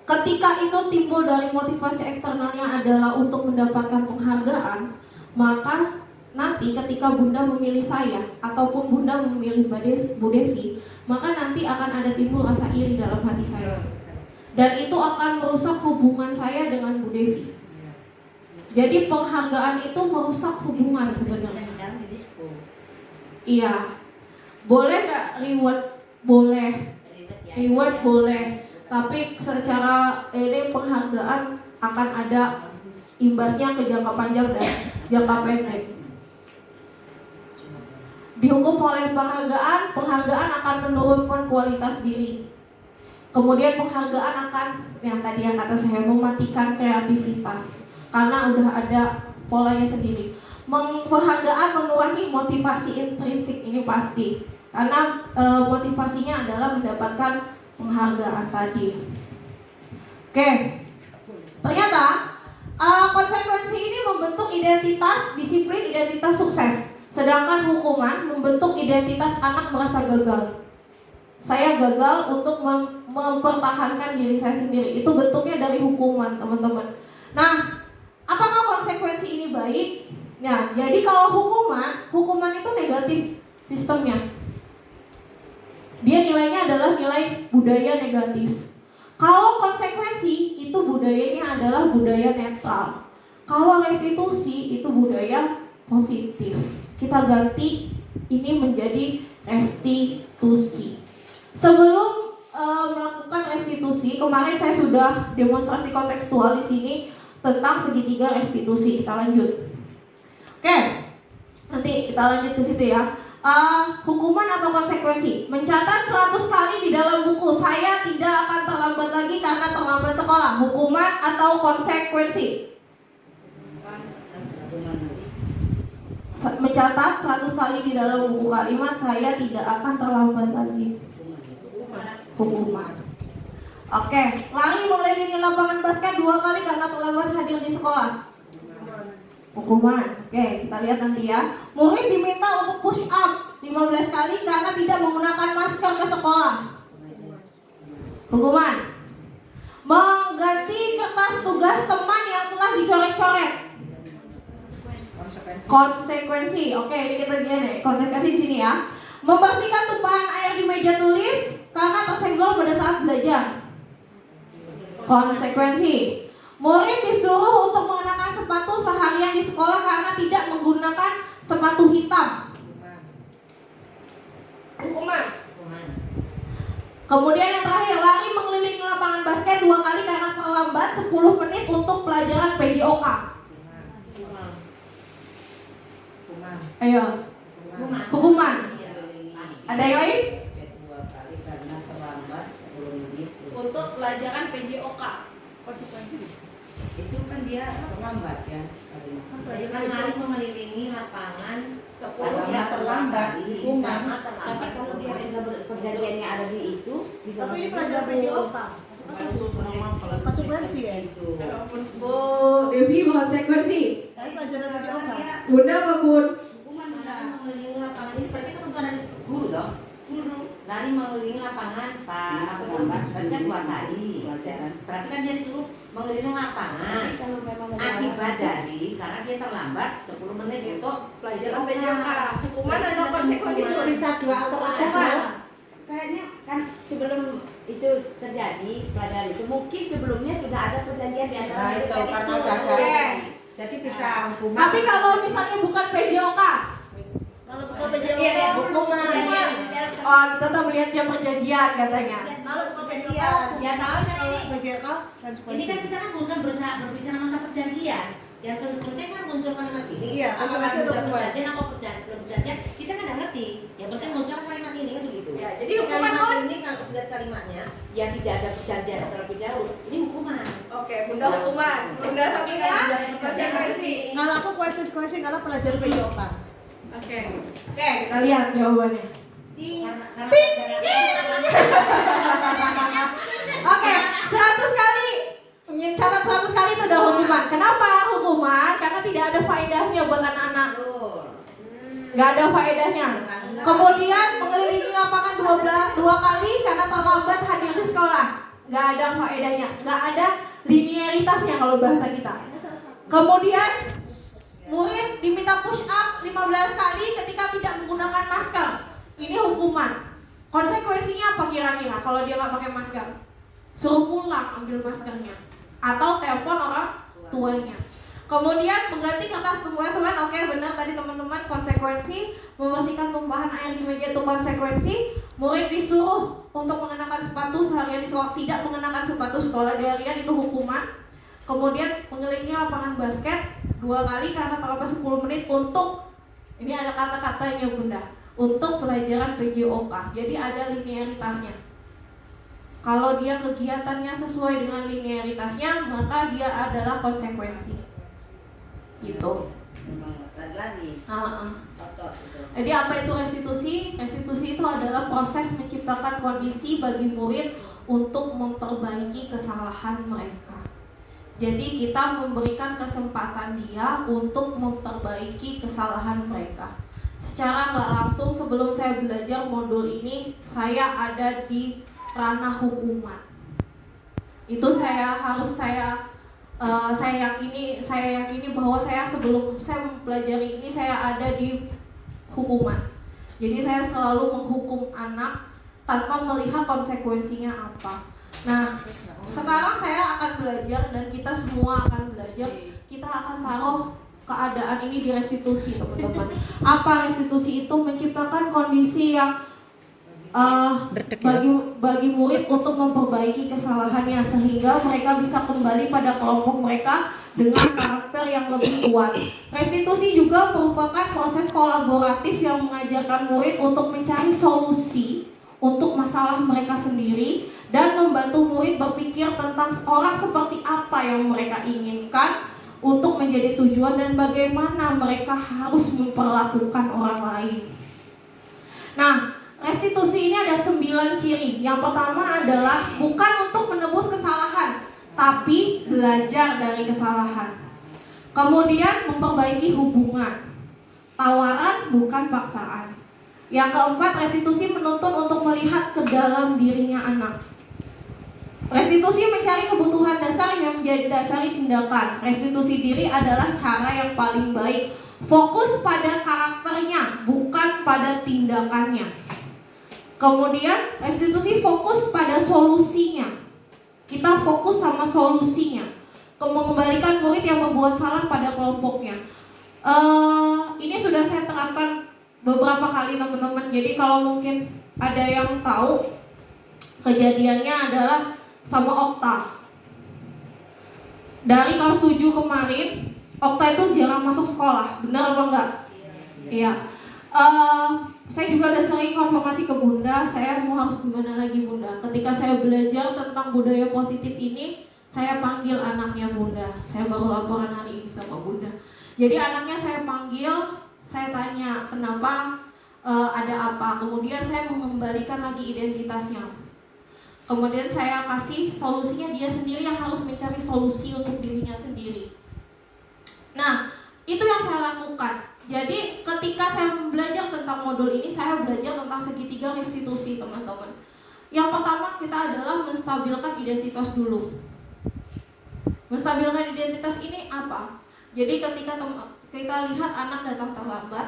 Ketika itu timbul dari motivasi eksternalnya adalah untuk mendapatkan penghargaan, maka nanti ketika Bunda memilih saya ataupun Bunda memilih Bu Devi, maka nanti akan ada timbul rasa iri dalam hati saya. Dan itu akan merusak hubungan saya dengan Bu Devi. Jadi penghargaan itu merusak hubungan sebenarnya. Iya. Boleh nggak reward? Boleh. Reward boleh. Tapi secara ini penghargaan akan ada imbasnya ke jangka panjang dan jangka pendek. Dihukum oleh penghargaan akan menurunkan kualitas diri. Kemudian penghargaan akan, yang tadi yang kata saya, mematikan kreativitas karena udah ada polanya sendiri. Penghargaan mengurangi motivasi intrinsik, ini pasti, karena motivasinya adalah mendapatkan penghargaan tadi. Oke, ternyata konsekuensi ini membentuk identitas, disiplin, identitas sukses. Sedangkan hukuman membentuk identitas anak merasa gagal. Saya gagal untuk mempertahankan diri saya sendiri. Itu bentuknya dari hukuman, teman-teman. Nah, apakah konsekuensi ini baik? Nah, jadi kalau hukuman itu negatif sistemnya. Dia nilainya adalah nilai budaya negatif. Kalau konsekuensi itu budayanya adalah budaya netral. Kalau restitusi itu budaya positif. Kita ganti ini menjadi restitusi. Sebelum melakukan restitusi, kemarin saya sudah demonstrasi kontekstual di sini tentang segitiga restitusi. Kita lanjut. Oke, nanti kita lanjut ke situ ya. Hukuman atau konsekuensi. Mencatat 100 kali di dalam buku, saya tidak akan terlambat lagi karena terlambat sekolah. Hukuman atau konsekuensi? Mencatat 100 kali di dalam buku kalimat, saya tidak akan terlambat lagi. Hukuman. Oke, lari mengelilingi lapangan basket 2 kali karena terlambat hadir di sekolah. Hukuman. Oke, kita lihat nanti ya. Murid diminta untuk push up 15 kali karena tidak menggunakan masker ke sekolah. Hukuman. Mengganti kertas tugas teman yang telah dicoret-coret. Konsekuensi. Oke, ini kita lihat nih. Konsekuensi di sini ya. Membersihkan tumpahan air di meja tulis karena tersenggol pada saat belajar. Konsekuensi. Murid disuruh untuk mengenakan sepatu seharian di sekolah karena tidak menggunakan sepatu hitam. Hukuman. Kemudian yang terakhir, lari mengelilingi lapangan basket 2 kali karena terlambat 10 menit untuk pelajaran PJOK. Ayo. Hukuman. Ada yang lain? 2 kali karena terlambat 10 menit Untuk pelajaran PJOK. Konsekuensi. Itu kan dia terlambat ya. Kan lari mengelilingi lapangan 10 ya terlambat hukuman. Tapi kalau dia Perjanjiannya ada di itu bisa. Tapi ini pelajaran PJOK. Konsekuensi ya itu. Bu Devi, konsekuensi. Tapi pelajaran PJOK. Bunda apa Bun? Hukuman mengelilingi lapangan ini berarti ketentuan dari guru dong. Lari mengelilingi lapangan Pak, berarti 2 kali pelajaran. Berarti kan dia disuruh mengelilingi lapangan. Akibat dari karena dia terlambat 10 menit untuk Pelajaran PJOK. Hukuman atau konsekuensi itu Bisa 2 Hukuman. Kayaknya kan sebelum itu terjadi pelajaran itu mungkin sebelumnya sudah ada perjanjian di antara Nah, itu mereka karena itu. udah ada. Oke. Jadi bisa hukuman. Tapi kalau misalnya bukan PJOK, Kalau bukan Iya, perjanjian hukuman. oh tetap melihatnya perjanjian katanya. Kalau bukan perjanjian ya tahu kan ini. Ini Ini kan kita kan bukan berbicara masa perjanjian. Yang penting kan muncul kalimat ini. Iya, apakah konsekuensi itu sudah bukan. perjanjian atau belum perjanjian? Kita kan nggak ngerti. Yang penting muncul kalimat ini kan begitu. Ya, jadi Di hukuman kalimat ini kalau lihat kalimatnya yang tidak ada perjanjian terlebih dahulu, ini hukuman. Oke, Bunda hukuman. Bunda satunya konsekuensi. Kalau aku konsekuensi kalau pelajaran PJOK. Oke, kita lihat jawabannya. Karena Oke, 100 kali mencatat 100 kali itu udah hukuman. Kenapa hukuman? Karena tidak ada faedahnya buat anak-anak. Gak nggak ada faedahnya. Kemudian mengelilingi lapangan 2 kali karena terlambat hadir di sekolah, nggak ada faedahnya, nggak ada linearitasnya kalau bahasa kita. Kemudian murid diminta push up 15 kali ketika tidak menggunakan masker, ini hukuman. Konsekuensinya apa kira-kira kalau dia nggak pakai masker? Suruh pulang ambil maskernya atau telepon orang tuanya. Kemudian mengganti kertas tulisan, oke benar tadi teman-teman, konsekuensi membersihkan tumpahan air di meja itu konsekuensi. Murid disuruh untuk mengenakan sepatu seharian di sekolah, tidak mengenakan sepatu sekolah harian itu hukuman. Kemudian mengelilingi lapangan basket 2 kali karena terlambat 10 menit untuk, ini ada kata-katanya Bunda, untuk pelajaran PJOK. Jadi ada linearitasnya. Kalau dia kegiatannya sesuai dengan linearitasnya, maka dia adalah konsekuensi. Gitu. Lagi. Otot itu. Jadi apa itu restitusi? Restitusi itu adalah proses menciptakan kondisi bagi murid untuk memperbaiki kesalahan mereka. Jadi kita memberikan kesempatan dia untuk memperbaiki kesalahan mereka. Secara nggak langsung sebelum saya belajar modul ini, saya ada di ranah hukuman. Itu saya yakini bahwa saya sebelum saya mempelajari ini saya ada di hukuman. Jadi saya selalu menghukum anak tanpa melihat konsekuensinya apa. Nah, sekarang saya akan belajar dan kita semua akan belajar. Kita akan taruh keadaan ini di restitusi, teman-teman. Apa restitusi itu? Menciptakan kondisi yang bagi murid untuk memperbaiki kesalahannya sehingga mereka bisa kembali pada kelompok mereka dengan karakter yang lebih kuat. Restitusi juga merupakan proses kolaboratif yang mengajarkan murid untuk mencari solusi untuk masalah mereka sendiri dan membantu murid berpikir tentang orang seperti apa yang mereka inginkan untuk menjadi tujuan dan bagaimana mereka harus memperlakukan orang lain. Nah, restitusi ini ada 9 ciri. Yang pertama adalah bukan untuk menebus kesalahan, tapi belajar dari kesalahan. Kemudian memperbaiki hubungan. Tawaran bukan paksaan. Yang keempat, restitusi menuntut untuk melihat ke dalam dirinya anak. Restitusi mencari kebutuhan dasar yang menjadi dasari tindakan. Restitusi diri adalah cara yang paling baik. Fokus pada karakternya, bukan pada tindakannya. Kemudian restitusi fokus pada solusinya. Kita fokus sama solusinya. Mengembalikan murid yang membuat salah pada kelompoknya. Ini sudah saya terapkan beberapa kali teman-teman. Jadi kalau mungkin ada yang tahu, kejadiannya adalah sama Okta. Dari kelas 7 kemarin, Okta itu jarang masuk sekolah. Benar apa enggak? Iya. Saya juga udah sering konfirmasi ke Bunda, saya mau harus gimana lagi Bunda. Ketika saya belajar tentang budaya positif ini, saya panggil anaknya Bunda. Saya baru laporan hari ini sama Bunda. Jadi anaknya saya panggil, saya tanya kenapa, ada apa. Kemudian saya mengembalikan lagi identitasnya. Kemudian saya kasih solusinya, dia sendiri yang harus mencari solusi untuk dirinya sendiri. Nah, itu yang saya lakukan. Jadi ketika saya belajar tentang modul ini, saya belajar tentang segitiga restitusi teman-teman. Yang pertama kita adalah menstabilkan identitas dulu. Menstabilkan identitas ini apa? Jadi ketika kita lihat anak datang terlambat,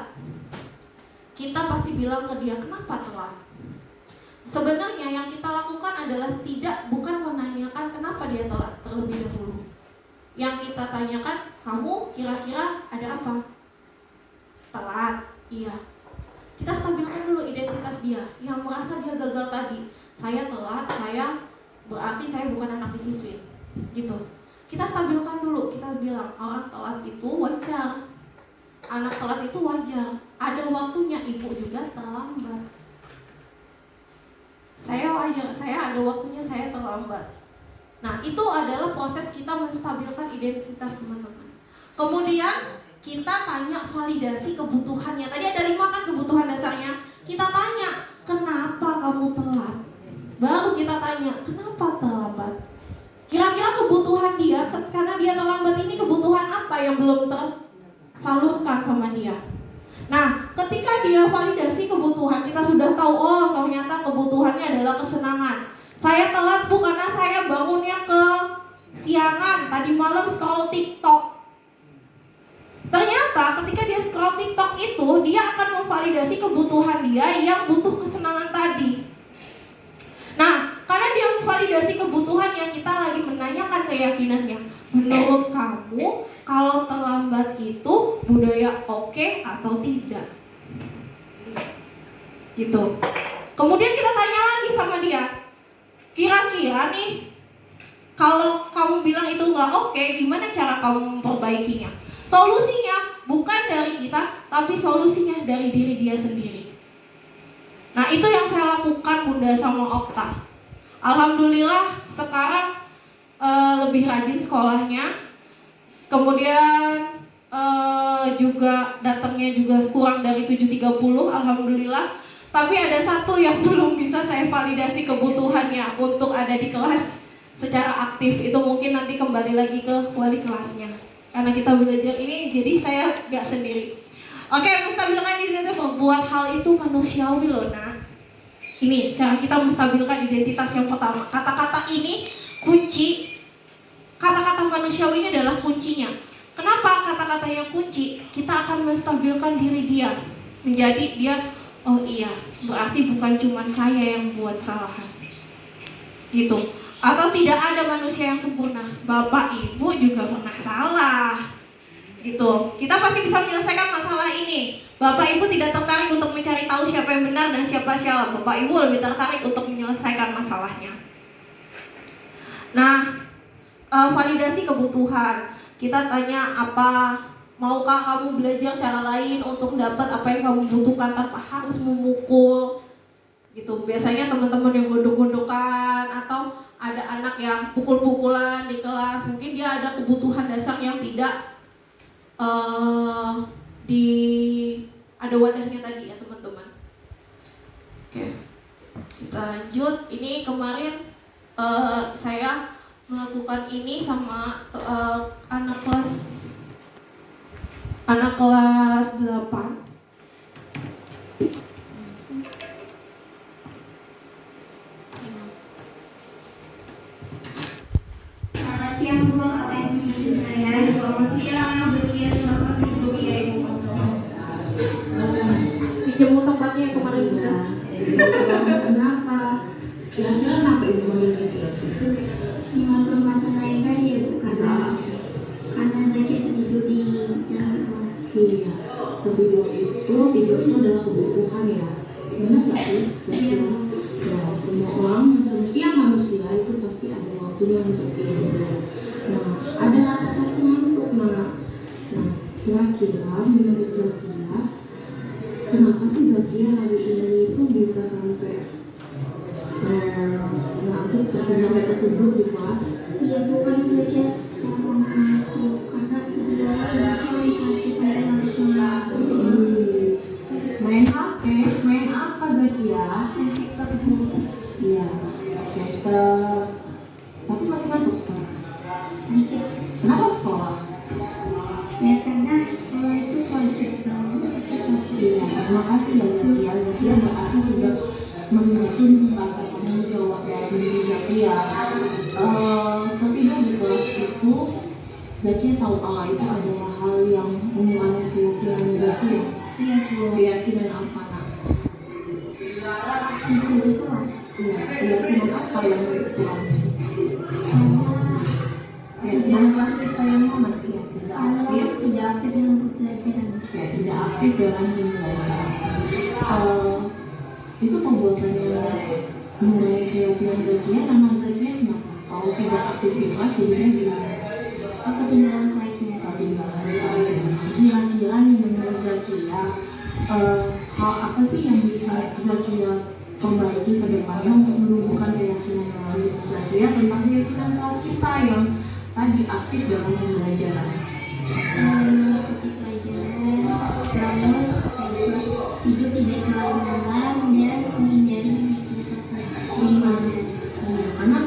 kita pasti bilang ke dia, kenapa telat? Sebenarnya yang kita lakukan adalah bukan menanyakan kenapa dia telat terlebih dahulu. Yang kita tanyakan, kamu kira-kira ada apa? Telat, iya. Kita stabilkan dulu identitas dia. Yang merasa dia gagal tadi, saya telat, berarti saya bukan anak disiplin, gitu. Kita stabilkan dulu. Kita bilang orang telat itu wajar. Anak telat itu wajar. Ada waktunya, ibu juga terlambat. Saya wajar, saya ada waktunya saya terlambat. Nah, itu adalah proses kita menstabilkan identitas teman-teman. Kemudian kita tanya validasi kebutuhannya. Tadi ada 5 kan kebutuhan dasarnya. Kita tanya, kenapa kamu telat? Baru kita tanya, kenapa terlambat? Kira-kira kebutuhan dia, karena dia terlambat ini kebutuhan apa yang belum tersalurkan sama dia? Nah, ketika dia validasi kebutuhan, kita sudah tahu, oh ternyata kebutuhannya adalah kesenangan. Saya telat bu karena saya bangunnya ke siangan, tadi malam scroll TikTok. Ternyata ketika dia scroll TikTok itu, dia akan memvalidasi kebutuhan dia yang butuh kesenangan tadi. Nah, karena dia memvalidasi kebutuhan yang kita lagi menanyakan keyakinannya. Menurut kamu, kalau terlambat itu budaya oke atau tidak? Gitu. Kemudian kita tanya lagi sama dia, kira-kira nih, kalau kamu bilang itu nggak oke, gimana cara kamu memperbaikinya? Solusinya bukan dari kita, tapi solusinya dari diri dia sendiri. Nah, itu yang saya lakukan Bunda sama Okta. Alhamdulillah sekarang lebih rajin sekolahnya. Kemudian juga datangnya juga kurang dari 7.30, alhamdulillah. Tapi ada satu yang belum bisa saya validasi kebutuhannya untuk ada di kelas secara aktif. Itu mungkin nanti kembali lagi ke wali kelasnya. Karena kita belajar ini, jadi saya gak sendiri. Oke, menstabilkan identitas, membuat hal itu manusiawi loh, nah. Ini cara kita menstabilkan identitas yang pertama. Kata-kata ini kunci. Kata-kata manusiawi ini adalah kuncinya. Kenapa kata-kata yang kunci? Kita akan menstabilkan diri dia. Menjadi dia, oh iya, berarti bukan cuma saya yang buat kesalahan. Gitu. Atau tidak ada manusia yang sempurna. Bapak ibu juga pernah salah. Gitu. Kita pasti bisa menyelesaikan masalah ini. Bapak ibu tidak tertarik untuk mencari tahu siapa yang benar dan siapa salah. Bapak ibu lebih tertarik untuk menyelesaikan masalahnya. Nah, validasi kebutuhan. Kita tanya apa, maukah kamu belajar cara lain untuk dapat apa yang kamu butuhkan tanpa harus memukul. Gitu. Biasanya teman-teman yang gondok-gondokan atau ada anak yang pukul-pukulan di kelas, mungkin dia ada kebutuhan dasar yang tidak ada wadahnya tadi ya teman-teman. Oke, kita lanjut. Ini kemarin saya melakukan ini sama anak kelas 8. Selamat siang Bu, apa yang menurut saya? Selamat siang, Zakia, silakan duduk ya Ibu. Dijemu tempatnya yang kemarin udah. Kenapa? Kira-kira kenapa Ibu memilih itu? Mengatur masalah yang tadi ya Bu, karena Zakia tidur di dalam kelas. Iya, tidur itu adalah kebutuhan ya. Benar nggak sih? Iya. Ya, semua orang, setiap manusia itu pasti ada waktunya untuk tidur. Nah, ada rasa ngantuk. Nah, kira-kira menurut Zakia, kenapa sih Zakia hari ini itu bisa sampai ngantuk sampai tertidur di kelas? Iya Bu, kan Zakia sama aku karena Zakia main hati saya Main apa Zakia? Iya, tapi masih ngantuk sekarang. sedikit. Kenapa sekolah? Ya karena sekolah itu wajib banget. Iya, terima kasih ya Zakia. Zakia berarti sudah menuntun rasa tanggung jawab dari diri Zakia. Tapi di kelas itu Zakia tahu Allah itu adalah hal yang mengurangi keyakinan Zakia. Iya Bu, Keyakinan apa nak? itu di kelas. Iya, keyakinan apa yang dikurangi? Karena Yang kelas kita yang mana? Iya, tidak aktif. tidak aktif dalam pembelajaran. Ya, tidak aktif dalam pembelajaran. Itu pembuatannya mengenai keyakinan Zakia karena Zakia kenapa? Kalau tidak aktif di kelas jadinya gimana? Ketinggalan pelajaran. Kira-kira nih menurut Zakia, hal apa sih yang bisa Zakia perbaiki ke depannya untuk menumbuhkan keyakinan melalui Zakia tentang keyakinan kelas kita yang tadi aktif dalam pembelajaran? Mengikuti pelajaran, bangun, tidur tidak terlalu malam dan menghindari media sosial. Iya, karena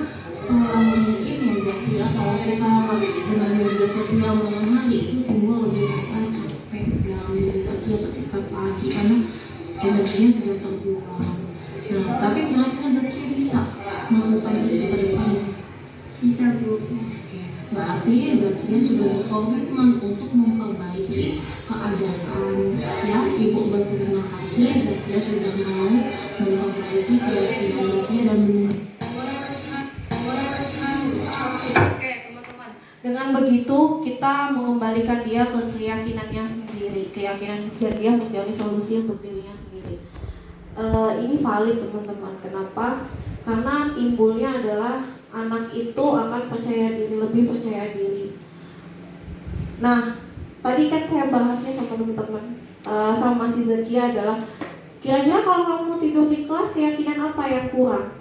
mungkin ya Zakia kalau kita dengan media sosial malam hari itu timbul lebih rasa capek dalam diri Zakia ketika pagi kan energinya sudah terbuka. Nah, tapi kira-kira Zakia bisa melakukan itu ke depannya? Bisa, Bu. Oke. Berarti Zakia sudah berkomitmen untuk memperbaiki keadaan. Ya, Ibu berterima kasih Zakia sudah mau memperbaiki keyakinan Zakia dan Oke, teman-teman. Dengan begitu kita mengembalikan dia ke keyakinannya sendiri, keyakinan dan dia mencari solusi untuk dirinya sendiri. Ini valid teman-teman. Kenapa? Karena timbulnya adalah anak itu akan percaya diri, lebih percaya diri. Nah, tadi kan saya bahasnya sama teman-teman, sama si Zakia adalah kira-kira kalau kamu tidur di kelas keyakinan apa yang kurang?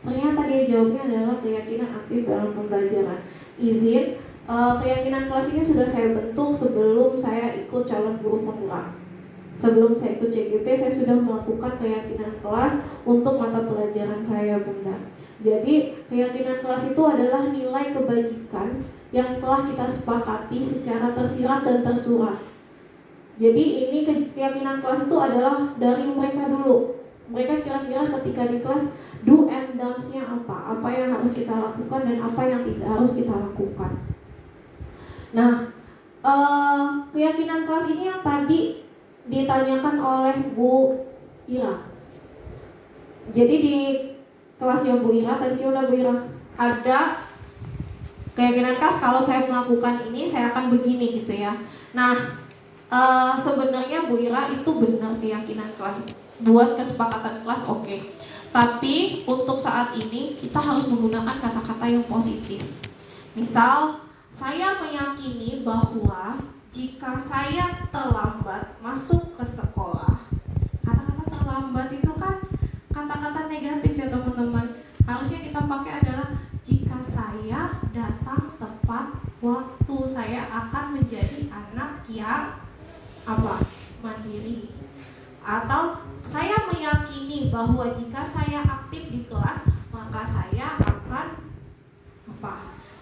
Ternyata dia jawabnya adalah keyakinan aktif dalam pembelajaran. Izin, keyakinan kelas ini sudah saya bentuk sebelum saya ikut calon guru penggerak. Sebelum saya ikut CGP, saya sudah melakukan keyakinan kelas untuk mata pelajaran saya, Bunda. Jadi, keyakinan kelas itu adalah nilai kebajikan yang telah kita sepakati secara tersirat dan tersurat. Jadi, ini keyakinan kelas itu adalah dari mereka dulu. Mereka kira-kira ketika di kelas do and don'ts-nya apa yang harus kita lakukan dan apa yang tidak harus kita lakukan. Nah, keyakinan kelas ini yang tadi ditanyakan oleh Bu Ira. Jadi di kelasnya Bu Ira, tadi udah Bu Ira, ada keyakinan kelas kalau saya melakukan ini saya akan begini gitu ya. Nah, sebenarnya Bu Ira itu benar keyakinan kelas. Buat kesepakatan kelas oke. Tapi untuk saat ini kita harus menggunakan kata-kata yang positif. Misal, saya meyakini bahwa jika saya terlambat masuk ke sekolah, kata-kata terlambat itu kan kata-kata negatif ya teman-teman. Harusnya kita pakai adalah jika saya datang tepat waktu, saya akan menjadi anak yang mandiri. Atau saya meyakini bahwa jika saya aktif di kelas, maka saya akan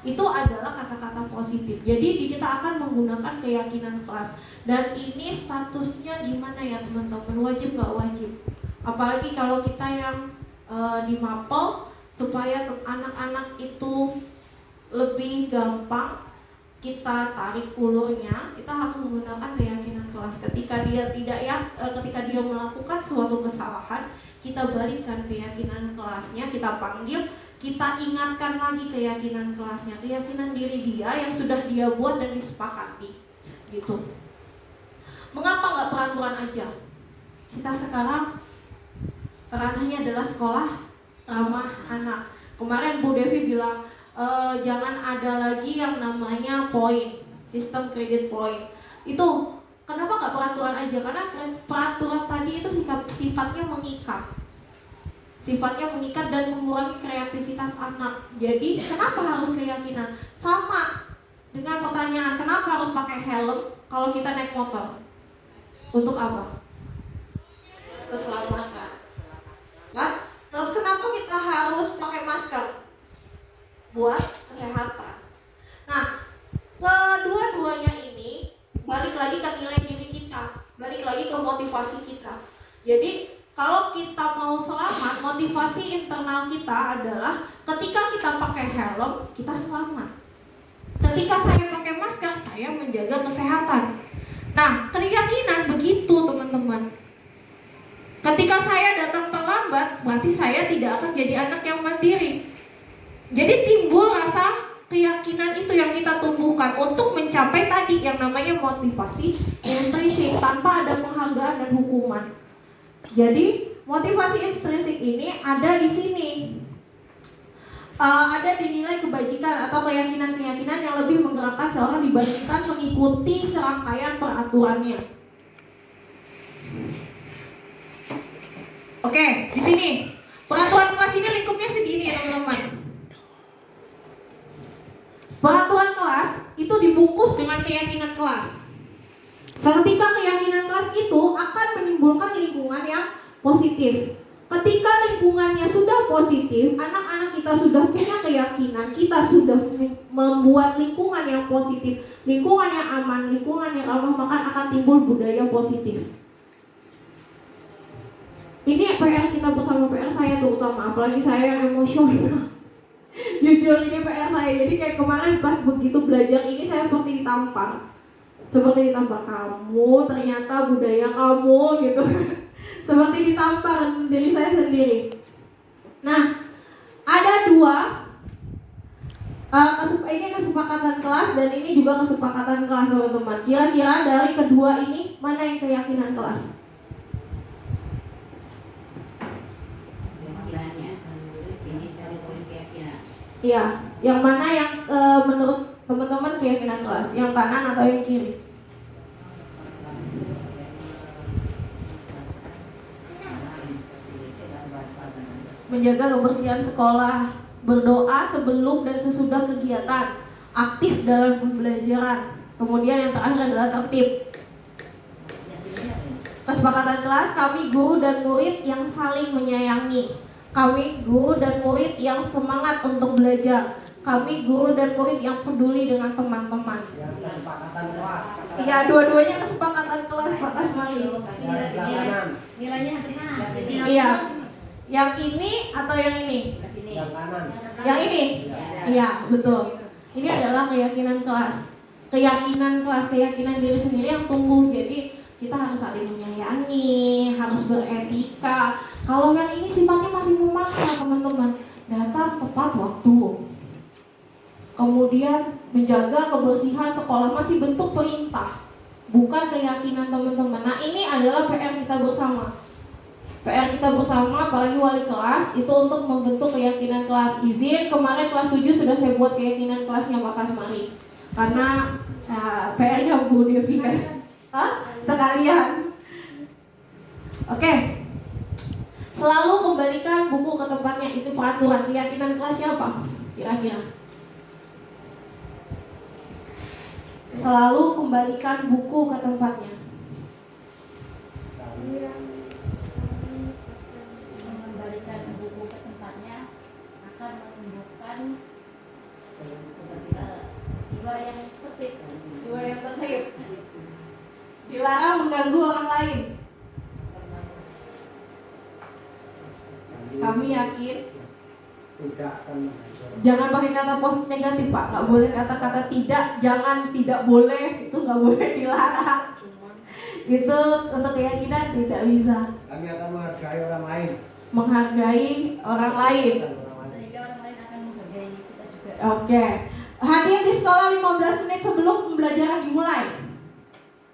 itu adalah kata-kata positif. Jadi kita akan menggunakan keyakinan kelas. Dan ini statusnya gimana ya teman-teman? Wajib nggak wajib? Apalagi kalau kita yang di Mapel, supaya anak-anak itu lebih gampang kita tarik ulurnya, kita harus menggunakan keyakinan kelas. Ketika dia melakukan suatu kesalahan, kita balikan keyakinan kelasnya, kita panggil, kita ingatkan lagi keyakinan kelasnya, keyakinan diri dia yang sudah dia buat dan disepakati, gitu. Mengapa nggak peraturan aja? Kita sekarang ranahnya adalah sekolah ramah anak. Kemarin Bu Devi bilang jangan ada lagi yang namanya poin, sistem kredit poin. Itu kenapa nggak peraturan aja? Karena peraturan tadi itu sifatnya mengikat. Sifatnya mengikat dan mengurangi kreativitas anak. Jadi kenapa harus keyakinan? Sama dengan pertanyaan, kenapa harus pakai helm kalau kita naik motor? Untuk apa? Keselamatan. Kan? Terus kenapa kita harus pakai masker? Buat kesehatan. Nah, kedua-duanya ini balik lagi ke nilai diri kita, balik lagi ke motivasi kita. Jadi kalau kita mau selamat, motivasi internal kita adalah ketika kita pakai helm, kita selamat. Ketika saya pakai masker, saya menjaga kesehatan. Nah, keyakinan begitu teman-teman. Ketika saya datang terlambat, berarti saya tidak akan jadi anak yang mandiri. Jadi timbul rasa keyakinan itu yang kita tumbuhkan untuk mencapai tadi yang namanya motivasi intrinsik tanpa ada penghargaan dan hukuman. Jadi motivasi intrinsik ini ada di sini, ada di nilai kebajikan atau keyakinan-keyakinan yang lebih menggerakkan seorang dibandingkan mengikuti serangkaian peraturannya. Oke, di sini peraturan kelas ini lingkupnya segini ya teman-teman. Peraturan kelas itu dibungkus dengan keyakinan kelas. Ketika keyakinan kelas itu akan menimbulkan lingkungan yang positif. Ketika lingkungannya sudah positif, anak-anak kita sudah punya keyakinan, kita sudah membuat lingkungan yang positif, lingkungan yang aman, lingkungan yang ramah, maka akan timbul budaya positif. Ini PR kita bersama, PR saya terutama, apalagi saya yang emosional. Jujur ini PR saya. Jadi kayak kemarin pas begitu belajar ini saya seperti ditampar. Seperti ditampar, kamu ternyata budaya kamu gitu. Seperti ditampar diri saya sendiri. Nah, ada dua ini kesepakatan kelas dan ini juga kesepakatan kelas teman-teman. Kira-kira dari kedua ini mana yang keyakinan kelas? Ini cari poin keyakinan. Iya, yang mana yang menurut teman-teman keyakinan kelas? Yang kanan atau yang kiri? Menjaga kebersihan sekolah, berdoa sebelum dan sesudah kegiatan, aktif dalam pembelajaran. Kemudian yang terakhir adalah tertib. Kesepakatan kelas, kami guru dan murid yang saling menyayangi. Kami guru dan murid yang semangat untuk belajar. Kami guru dan murid yang peduli dengan teman-teman. Yang kesepakatan kelas. Iya, dua-duanya kesepakatan kelas Pak Asmari. Yang kanan. Nilainya benar. Iya. Yang ini atau yang ini? Yang kanan. Yang ini? Iya, betul. Ini adalah keyakinan kelas. Keyakinan diri sendiri yang tumbuh. Jadi kita harus saling menyayangi, harus beretika. Kalau yang ini sifatnya masih memaksa teman-teman, datang tepat waktu. Kemudian menjaga kebersihan sekolah masih bentuk perintah, bukan keyakinan teman-teman. Nah, ini adalah PR kita bersama. PR kita bersama, apalagi wali kelas, itu untuk membentuk keyakinan kelas. Izin, kemarin kelas 7 sudah saya buat keyakinan kelasnya Pak Kasmari. Karena PR-nya Bu Devi kan. Sekalian. Oke. Selalu kembalikan buku ke tempatnya, itu peraturan. Keyakinan kelasnya apa? Kira-kira. Selalu kembalikan buku ke tempatnya. Mengembalikan buku ke tempatnya akan menumbuhkan jiwa yang tertib. Jiwa yang tertib. Dilarang mengganggu orang lain. Kami yakin. Tidak akan menghancurkan. Jangan pakai kata positif negatif Pak. Nggak boleh kata-kata tidak. Jangan, tidak boleh. Itu nggak boleh, dilarang. Itu untuk keyakinan tidak bisa. Kami akan menghargai orang lain. Menghargai orang lain. Sehingga orang lain akan menghargai kita juga. Oke. Hadir di sekolah 15 menit sebelum pembelajaran dimulai.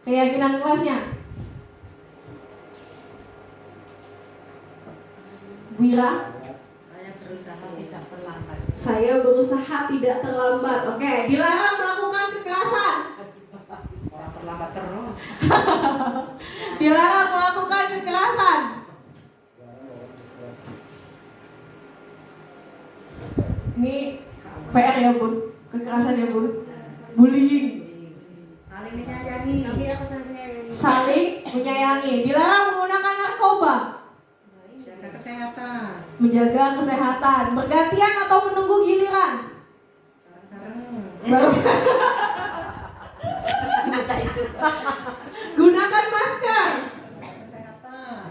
Keyakinan kelasnya. Wira. Saya berusaha tidak terlambat. Saya berusaha tidak terlambat. Oke. Dilarang melakukan kekerasan. Orang terlambat terus. Dilarang melakukan kekerasan. Ini PR ya Bun. Kekerasan ya Bun. Bullying. Saling menyayangi. Kami aku saling menyayangi. Saling menyayangi. Dilarang menggunakan narkoba. Jaga kesehatan. Menjaga kesehatan. Bergantian atau menunggu giliran. Bareng-bareng. Gunakan masker. Kesehatan.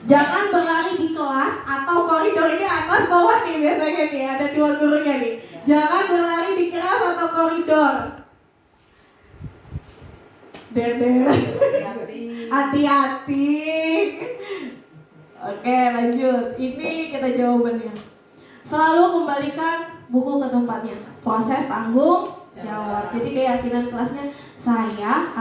Jangan berlari di kelas atau koridor. Ini atas bawah nih biasanya nih. Ada dua gurunya nih. Jangan berlari di kelas atau koridor. Dede. Hati-hati. Hati-hati. Oke, lanjut. Ini kita jawabannya. Selalu kembalikan buku ke tempatnya. Proses tanggung jawab. Jadi keyakinan kelasnya, saya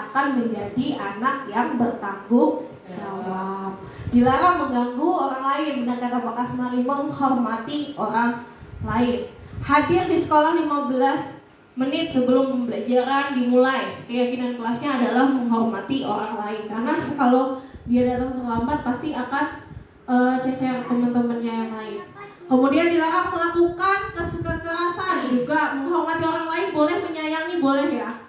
akan menjadi anak yang bertanggung jawab. Dilarang mengganggu orang lain. Dan kata Pak Kasmari, menghormati orang lain. Hadir di sekolah 15 menit sebelum pembelajaran dimulai. Keyakinan kelasnya adalah menghormati orang lain. Karena kalau dia datang terlambat pasti akan cecer teman-temannya yang lain. Kemudian dilarang melakukan kekerasan, juga menghormati orang lain boleh, menyayangi boleh ya.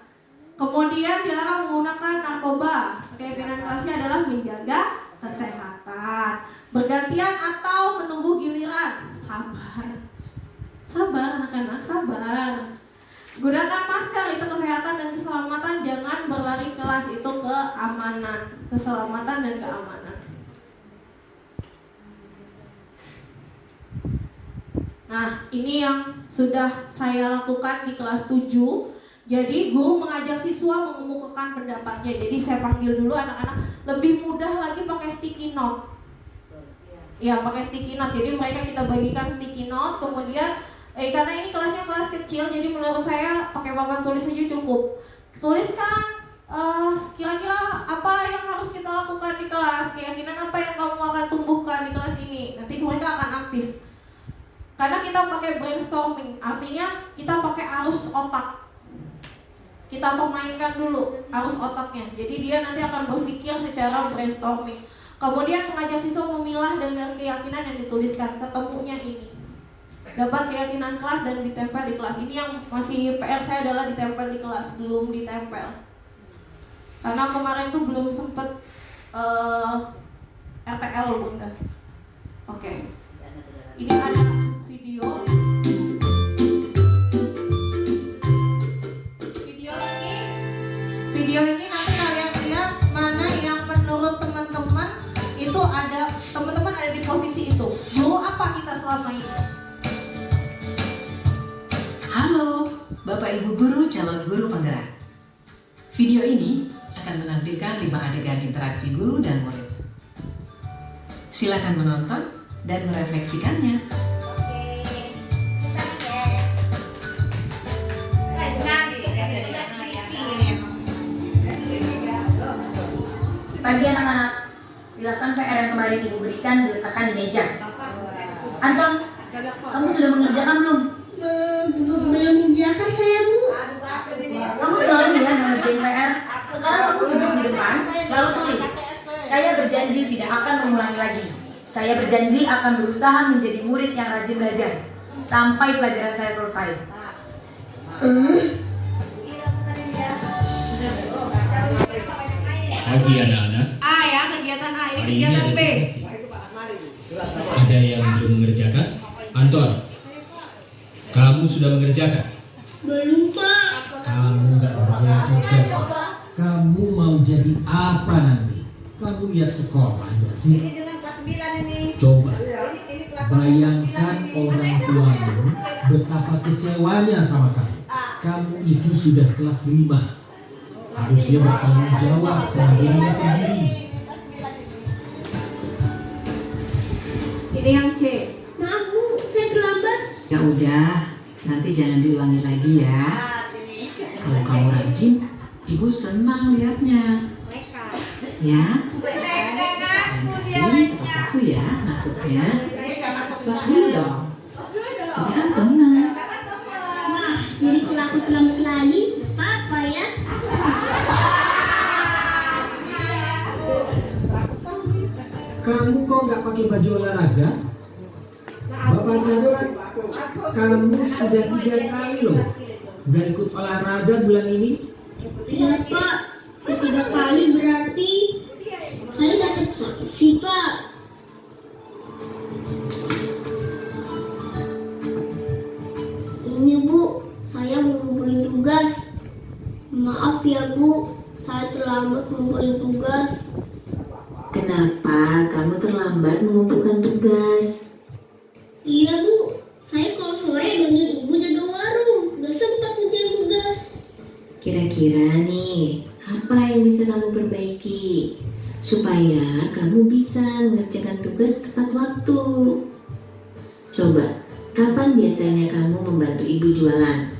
Kemudian dilarang menggunakan narkoba. Keyakinan kelasnya adalah menjaga kesehatan. Bergantian atau menunggu giliran. Sabar. Sabar anak-anak, sabar. Gunakan masker, itu kesehatan dan keselamatan. Jangan berlari kelas, itu keamanan. Keselamatan dan keamanan. Nah, ini yang sudah saya lakukan di kelas 7. Jadi guru mengajak siswa mengemukakan pendapatnya. Jadi saya panggil dulu anak-anak, lebih mudah lagi pakai sticky note. Ya, pakai sticky note. Jadi mereka kita bagikan sticky note, kemudian karena ini kelasnya kelas kecil, jadi menurut saya pakai papan tulis aja cukup. Tuliskan kira-kira apa yang harus kita lakukan di kelas, keyakinan apa yang kamu akan tumbuhkan di kelas ini. Nanti mereka akan aktif. Karena kita pakai brainstorming, artinya kita pakai arus otak. Kita memainkan dulu arus otaknya. Jadi dia nanti akan berpikir secara brainstorming. Kemudian mengajak siswa memilah dari keyakinan yang dituliskan. Ketemunya ini. Dapat keyakinan kelas dan ditempel di kelas. Ini yang masih PR saya adalah ditempel di kelas, belum ditempel. Karena kemarin tuh belum sempet RTL Bunda. Oke. Ini ada video. Video ini nanti kalian lihat mana yang menurut teman-teman itu ada, teman-teman ada di posisi itu. Guru apa kita selama ini? Halo, Bapak Ibu Guru calon guru penggerak. Video ini akan menampilkan 5 adegan interaksi guru dan murid. Silakan menonton dan merefleksikannya. Pagi anak-anak, silakan PR yang kemarin Ibu berikan diletakkan di meja. Anton, kamu sudah mengerjakan belum? Belum mengerjakan saya, Bu. Kamu selalu ya mengerjain PR. Sekarang kamu duduk di depan, lalu tulis. Saya berjanji tidak akan mengulangi lagi. Saya berjanji akan berusaha menjadi murid yang rajin belajar sampai pelajaran saya selesai. Pagi anak-anak. A ya, kegiatan A, ini Hari kegiatan ada B. tugas. Ada yang belum mengerjakan? Anton, kamu sudah mengerjakan? Belum, Pak. Kamu nggak mengerjakan tugas. Kamu mau jadi apa nanti? Kamu lihat sekolah nggak sih? Ini dengan kelas 9 ini. Coba Ini kelas bayangkan 9 ini. orang tuamu betapa kecewanya sama kamu. Kamu itu sudah kelas 5. Harusnya bertanggung jawab sama dirinya sendiri. Ini yang C. Maaf, Bu, saya terlambat. Ya udah, nanti jangan diulangi lagi ya. Kalau kamu rajin, Ibu senang lihatnya. Ya. Nanti tepat aku ya masuknya. Tos dulu dong. Kita kan teman. Wah, jadi kalau aku terlambat lagi, apa ya? Kamu kok nggak pakai baju olahraga? Bapak catat, kamu sudah 3 kali loh nggak ikut olahraga bulan ini. Iya, Pak. Ketiga kali berarti saya dapat sanksi, Pak. Ini, Bu, saya mau ngumpulin tugas. Maaf ya, Bu, saya terlambat ngumpulin tugas. Kenapa kamu terlambat mengumpulkan tugas? Iya, Bu, saya kalau sore bantuin Ibu jaga warung, gak sempat ngerjain tugas. Kira-kira nih, apa yang bisa kamu perbaiki supaya kamu bisa mengerjakan tugas tepat waktu? Coba, kapan biasanya kamu membantu ibu jualan?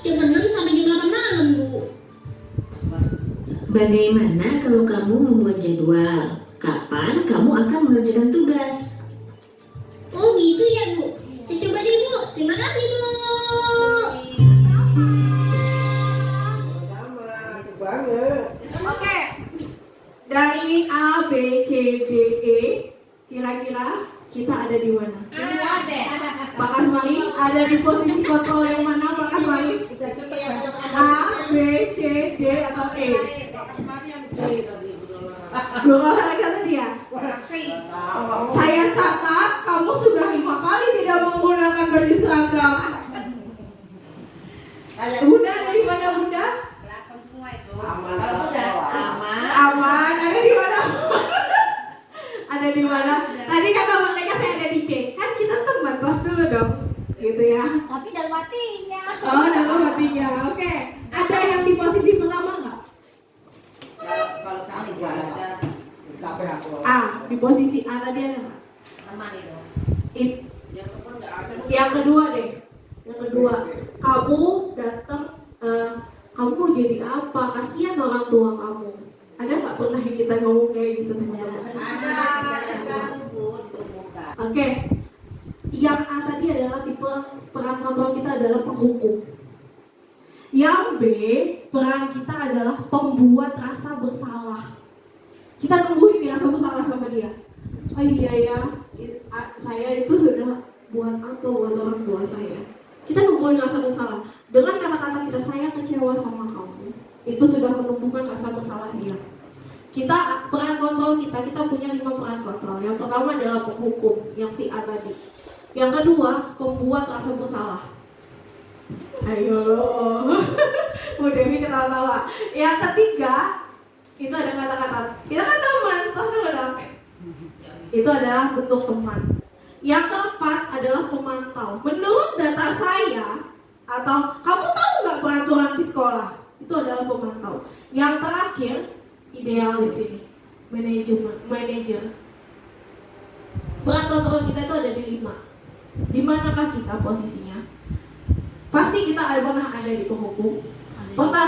Kadang sampai jam 8 malam, Bu. Bagaimana kalau kamu membuat jadwal? Kapan kamu akan mengerjakan tugas? Oh gitu ya, Bu. Saya coba deh, Bu. Terima kasih, Bu. Oke. Dari A, B, C, D, E, kira-kira kita ada di mana? Pak Kasmari ada di posisi kontrol yang mana, Pak Kasmari? A, B, C, D, atau E? Belum ada tadi ya? Saya catat kamu sudah 5 kali tidak menggunakan baju seragam. Bunda ada di mana, Bunda? Aman. Ada di mana? Ada di mana? Tadi kata mereka saya ada di C. Kan kita teman, tos dulu dong, gitu ya. Tapi dalam hatinya. Oh, dalam hatinya. Oke. Ada yang di posisi pertama nggak? Kalau sekali nggak ada. Capek aku. Di posisi A tadi ada nggak? Teman itu. Yang telepon nggak ada. Yang kedua deh. Yang kedua, kamu datang, kamu mau jadi apa? Kasihan orang tua kamu. Ada nggak pernah kita ngomong kayak gitu teman-teman? Ada. Bukan. Oke. Yang A tadi adalah tipe peran kontrol kita adalah penghukum. Yang B, peran kita adalah pembuat rasa bersalah. Kita nungguin nih rasa bersalah sama dia. Oh iya ya, saya itu sudah buat apa buat orang tua saya. Kita nungguin rasa bersalah. Dengan kata-kata kita, saya kecewa sama kamu, itu sudah menumbuhkan rasa bersalah dia. Kita, peran kontrol kita punya 5 peran kontrol. Yang pertama adalah penghukum, yang si A tadi. Yang kedua, pembuat rasa bersalah. Ayo loh. Bu Devi ketawa-tawa. Yang ketiga, itu ada kata-kata, kita kan teman, terus dulu dong. Itu adalah bentuk teman. Yang keempat adalah pemantau. Menurut data saya, atau kamu tahu nggak peraturan di sekolah? Itu adalah pemantau. Yang terakhir, ideal di sini, manajer. Peran kontrol kita itu ada di 5. Di manakah kita posisinya? Pasti kita pernah ada di penghukum.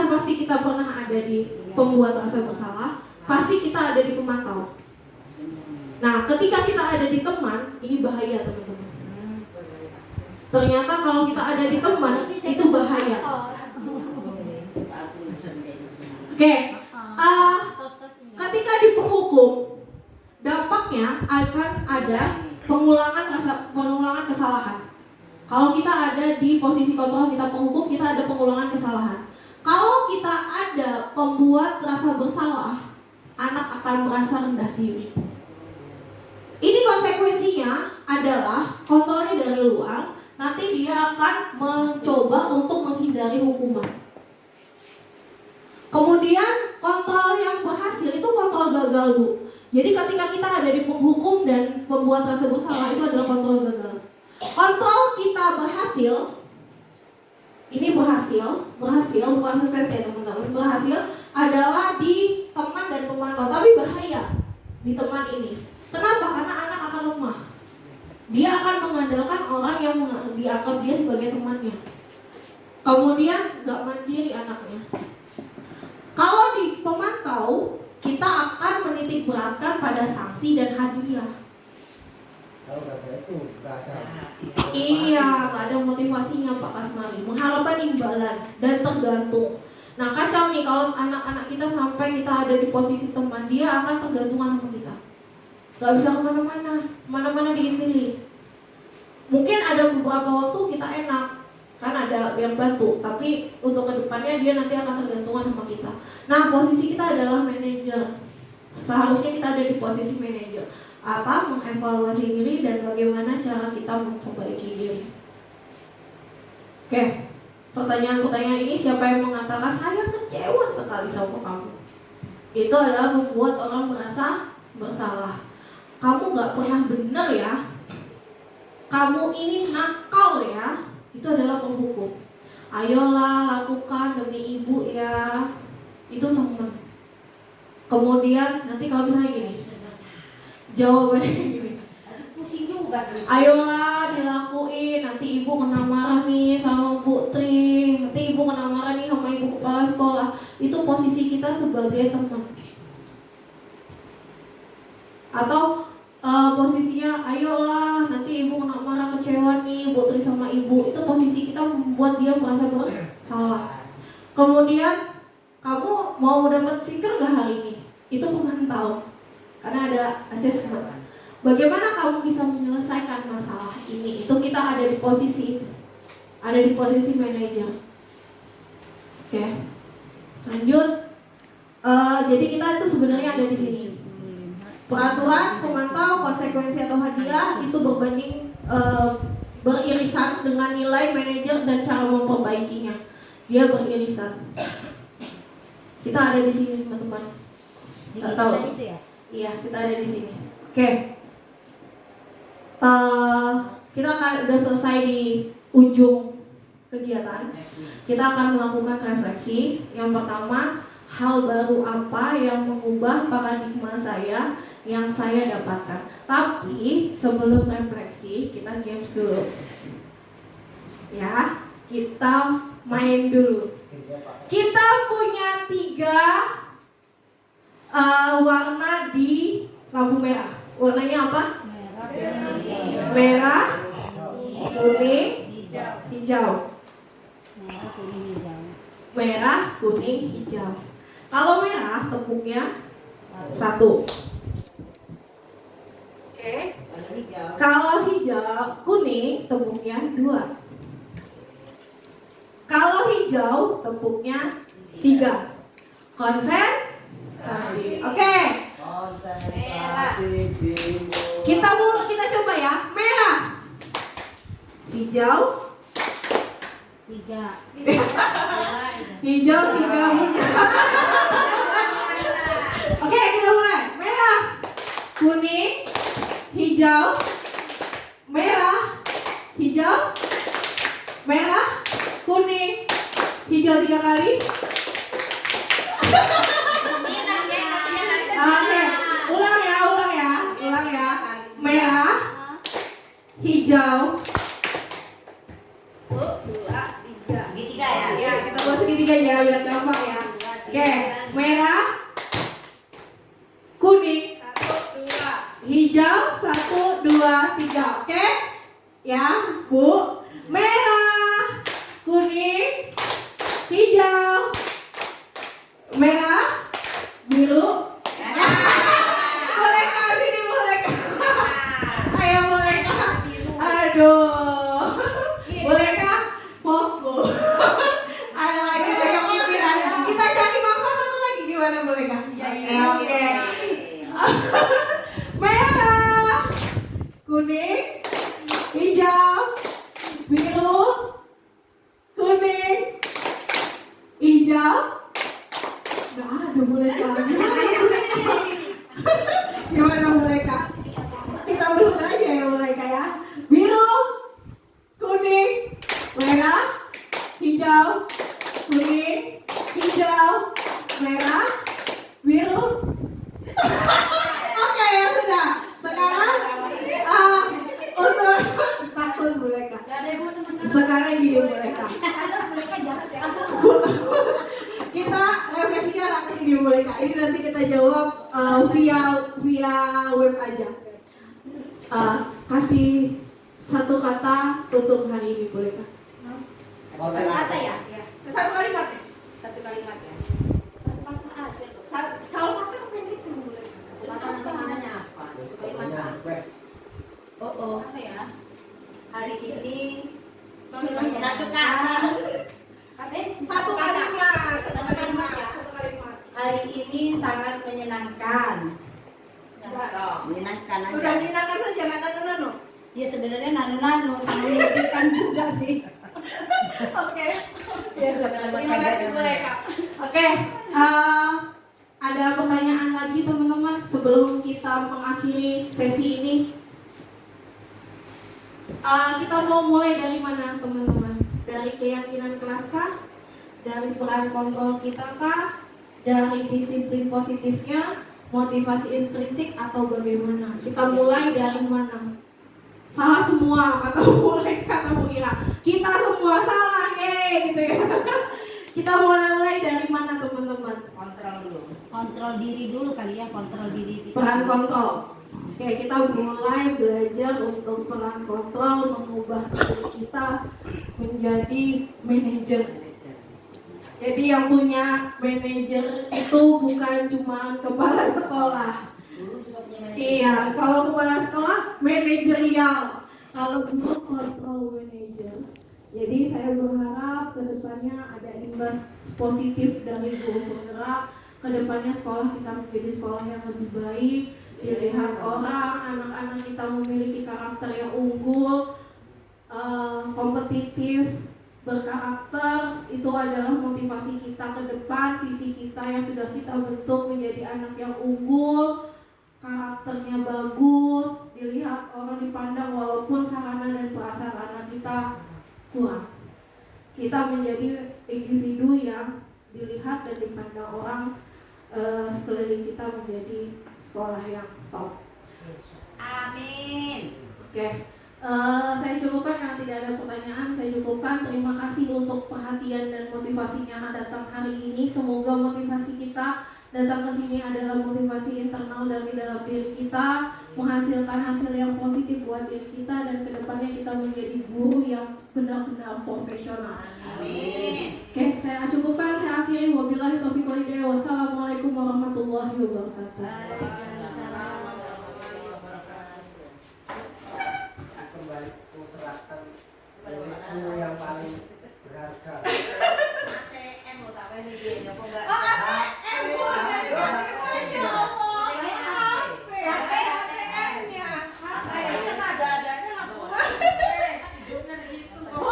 Pasti kita pernah ada di pembuat rasa bersalah. Pasti kita ada di pemantau. Nah, ketika kita ada di teman, ini bahaya teman-teman. Ternyata kalau kita ada di teman, itu bahaya. Oke, ketika di penghukum, dampaknya akan ada pengulangan kesalahan. Kalau kita ada di posisi kontrol kita penghukum, kita ada pengulangan kesalahan. Kalau kita ada pembuat rasa bersalah, anak akan merasa rendah diri. Ini konsekuensinya adalah kontrolnya dari luar, nanti dia akan mencoba untuk menghindari hukuman. Kemudian kontrol yang berhasil itu kontrol gagal, Bu. Jadi ketika kita ada di penghukum dan pembuat rasa bersalah, itu adalah kontrol gagal. Kontrol kita berhasil, ini berhasil bukan sukses ya teman-teman. Berhasil adalah di teman dan pemantau, tapi bahaya di teman ini. Kenapa? Karena anak akan lemah. Dia akan mengandalkan orang yang dianggap dia sebagai temannya. Kemudian gak mandiri anaknya. Kalau di pemantau, kita akan menitik beratkan pada sanksi dan hadiah. Kalau nggak ada itu, nggak ada. Iya, nggak ada motivasinya Pak Kasmari. Mengharapkan imbalan dan tergantung. Nah kacau nih kalau anak-anak kita sampai kita ada di posisi teman, dia akan tergantungan sama kita. Gak bisa kemana-mana diintilin. Mungkin ada beberapa waktu kita enak, kan ada yang bantu, tapi untuk kedepannya dia nanti akan tergantungan sama kita. Nah posisi kita adalah manajer. Seharusnya kita ada di posisi manajer. Apa? Mengevaluasi diri dan bagaimana cara kita memperbaiki diri. Oke, pertanyaan-pertanyaan ini siapa yang mengatakan saya kecewa sekali sama kamu? Itu adalah membuat orang merasa bersalah. Kamu gak pernah benar ya. Kamu ini nakal ya. Itu adalah penghukum. Ayolah lakukan demi ibu ya. Itu teman. Kemudian nanti kalau misalnya gini, jawabannya gini, Pusing juga. ayolah dilakuin, nanti ibu kena marah nih sama Bu Tri, nanti ibu kena marah nih sama ibu kepala sekolah. Itu posisi kita sebagai teman. Atau posisinya, ayolah nanti ibu kena marah, kecewa nih Bu Tri sama ibu. Itu posisi kita membuat dia merasa bersalah. Kemudian kamu mau dapat stiker gak hari ini? Itu pemantau, karena ada assessment. Bagaimana kamu bisa menyelesaikan masalah ini? Itu kita ada di posisi itu, ada di posisi manajer. Oke, lanjut. Jadi kita itu sebenarnya ada di sini. Peraturan, pemantau, konsekuensi atau hadiah itu berbanding beririsan dengan nilai manajer dan cara memperbaikinya. Dia beririsan. Kita ada di sini teman-teman. Nggak tahu. Iya, kita ada di sini. Oke. kita akan udah selesai di ujung kegiatan. Kita akan melakukan refleksi. Yang pertama, hal baru apa yang mengubah paradigma saya yang saya dapatkan. Tapi sebelum refleksi, kita games dulu. Ya, kita main dulu. Kita punya 3 warna di lampu merah. Warnanya apa? Merah, kuning, hijau. Merah, kuning, hijau. Kalau merah tepungnya 1. Oke. Kalau hijau, kuning tepungnya 2. Kalau hijau tepungnya 3. Konsentrasi. Oke. Konsentrasi dimulai. Kita coba ya. Merah, hijau, 3. hijau 3. Oke, kita mulai. Merah, kuning, hijau, merah, hijau, merah, kuning, hijau 3 kali. Oke, ulang ya. Merah, hijau, 2, 3. Segitiga ya? Ya, kita buat segitiga ya, biar gampang ya. Oke, merah, kuning, 1, 2, hijau, 1, 2, 3. Oke? Ya, Bu. Merah, kuning, hijau, merah, biru. Bolehkah sini, bolehkah? Ayo, bolehkah? Aduh. Bolehkah? Fokus. Ada lagi banyak pikiran. Kita cari bangsa satu lagi, gimana, bolehkah? Ya, oke. Merah, kuning, hijau, biru, kuning, hijau. Gak ada bolehkah? Gimana bolehkah? Kita ulang aja ya bolehkah ya. Biru, kuning, merah, hijau, kuning, hijau, merah, biru. Oke, ya sudah. Sekarang untuk takut bolehkah? Sekarang gini bolehkah? Kita refleksinya nggak ke sini bolehkah? Ini nanti kita jawab via web aja. Kasih 1 kata untuk hari ini bolehkah? Satu kata ya? 1 kalimat ya? 1 kalimat ya? Kalau kata pendek itu boleh. Mananya apa? Apa ya? Hari ini Satu kata. Satu kalimat. hari ini sangat menyenangkan. Menyenangkan aja. Udah menyenangkan saja, nggak ada nano. Ya sebenarnya nano sama menyedihkan juga sih. Oke. Ya sudah. Terima kasih bolehkah? Oke. Ada pertanyaan lagi teman-teman sebelum kita mengakhiri sesi ini? Kita mau mulai dari mana teman-teman? Dari keyakinan kelas kah? Dari peran kontrol kita kah? Dari disiplin positifnya? Motivasi intrinsik atau bagaimana? Kita mulai dari mana? Salah semua kata Bu Ira. Kita semua salah gitu ya. Kita mulai dari mana teman-teman? Kontrol dulu. Kontrol diri dulu kali ya, kontrol diri. Peran kontrol. Oke, kita mulai belajar untuk peran kontrol, mengubah diri kita menjadi manajer. Jadi yang punya manajer itu bukan cuma kepala sekolah. Iya, kalau kepala sekolah manajerial, kalau guru kontrol manajer. Jadi saya berharap kedepannya ada imbas positif dari guru penggerak. Kedepannya sekolah kita menjadi sekolah yang lebih baik. Dilihat orang, anak-anak kita memiliki karakter yang unggul, kompetitif, berkarakter. Itu adalah motivasi kita ke depan, visi kita yang sudah kita bentuk menjadi anak yang unggul, karakternya bagus, dilihat, orang dipandang walaupun sarana dan prasarana kita kurang. Kita menjadi individu yang dilihat dan dipandang orang sekeliling kita menjadi sekolah yang top. Amin. Oke, saya cukupkan karena tidak ada pertanyaan. Saya cukupkan. Terima kasih untuk perhatian dan motivasinya datang hari ini. Semoga motivasi kita datang ke sini adalah motivasi internal dari dalam diri kita, menghasilkan hasil yang positif buat diri kita, dan kedepannya kita menjadi guru yang benar-benar profesional. Amin. Oke, saya cukupkan. Saya akhiri. Wabillahi taufiq wal hidayah. Wassalamualaikum warahmatullahi wabarakatuh. Kembali serahkan ilmu yang paling berharga. ATM lo tak apa nih dia kok enggak.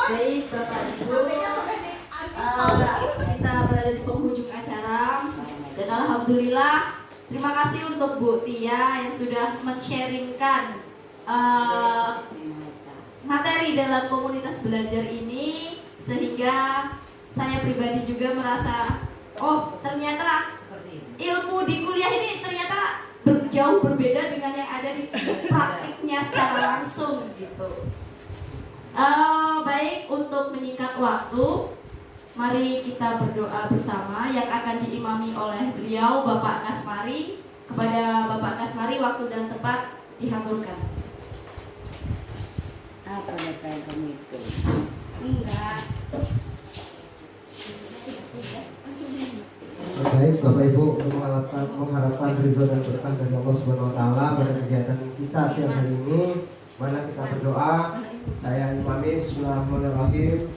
Baik Bapak Ibu, kita berada di penghujung acara dan alhamdulillah terima kasih untuk Bu Tia yang sudah men-sharingkan materi dalam komunitas belajar ini, sehingga saya pribadi juga merasa ternyata ilmu di kuliah ini ternyata jauh berbeda dengan yang ada di praktiknya secara langsung gitu. Baik, untuk menyingkat waktu, mari kita berdoa bersama yang akan diimami oleh beliau Bapak Kasmari. Kepada Bapak Kasmari waktu dan tempat dihaturkan. Apa yang kamu itu? Enggak. Baik, Bapak Ibu, mengharapkan ridho dan berkah dari Allah Subhanahu Wa Taala pada kegiatan kita siang hari ini. Mana kita berdoa. Saya imamin. Bismillahirrahmanirrahim.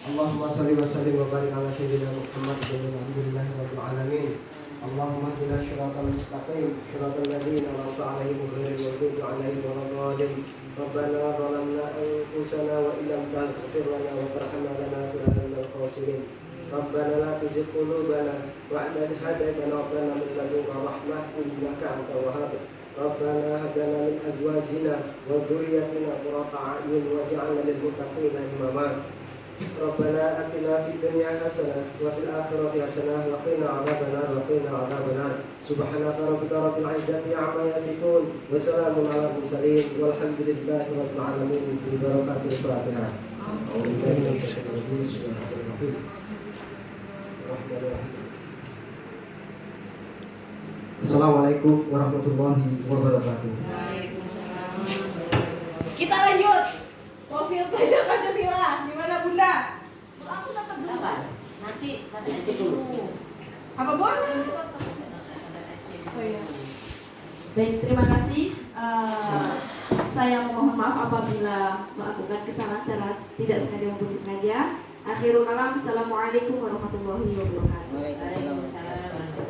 Allahumma shalli wa sallim wa barik ala sayyidina Muhammad alhamdulillahi rabbil alamin. Allahumma ihdina shiratal mustaqim shiratal ladzina an'amta 'alaihim ghairil maghdubi 'alaihim waladdallin. Rabbana zalamna anfusana wa illam taghfir lana wa tarhamna lanakunanna minal khasirin. Rabbana la tuzigh qulubana ba'da idh hadaytana wa hab lana min ladunka rahmah innaka antal wahhab. Rabbana hab lana min azwajina wa dhurriyyatina qurrata a'yun waj'alna lil muttaqina imama. Rabbana atina fid dunya hasanah wa fil akhirati hasanah wa qina adzabannar. Subhanaka rabbika rabbil izzati 'amma yasifun wa salamun 'alal mursalin walhamdulillahi rabbil alamin. Bi barakatil Fatihah. Assalamualaikum warahmatullahi wabarakatuh. Kita lanjut. Profil pelajar Pancasila. Gimana Bunda? Aku dapat dulu. Nanti aja dulu. Apa Bun? Oh iya. Baik, terima kasih. Saya mohon maaf apabila melakukan kesalahan secara tidak sengaja maupun sengaja. Akhirul kalam, assalamualaikum warahmatullahi wabarakatuh. Waalaikumsalam.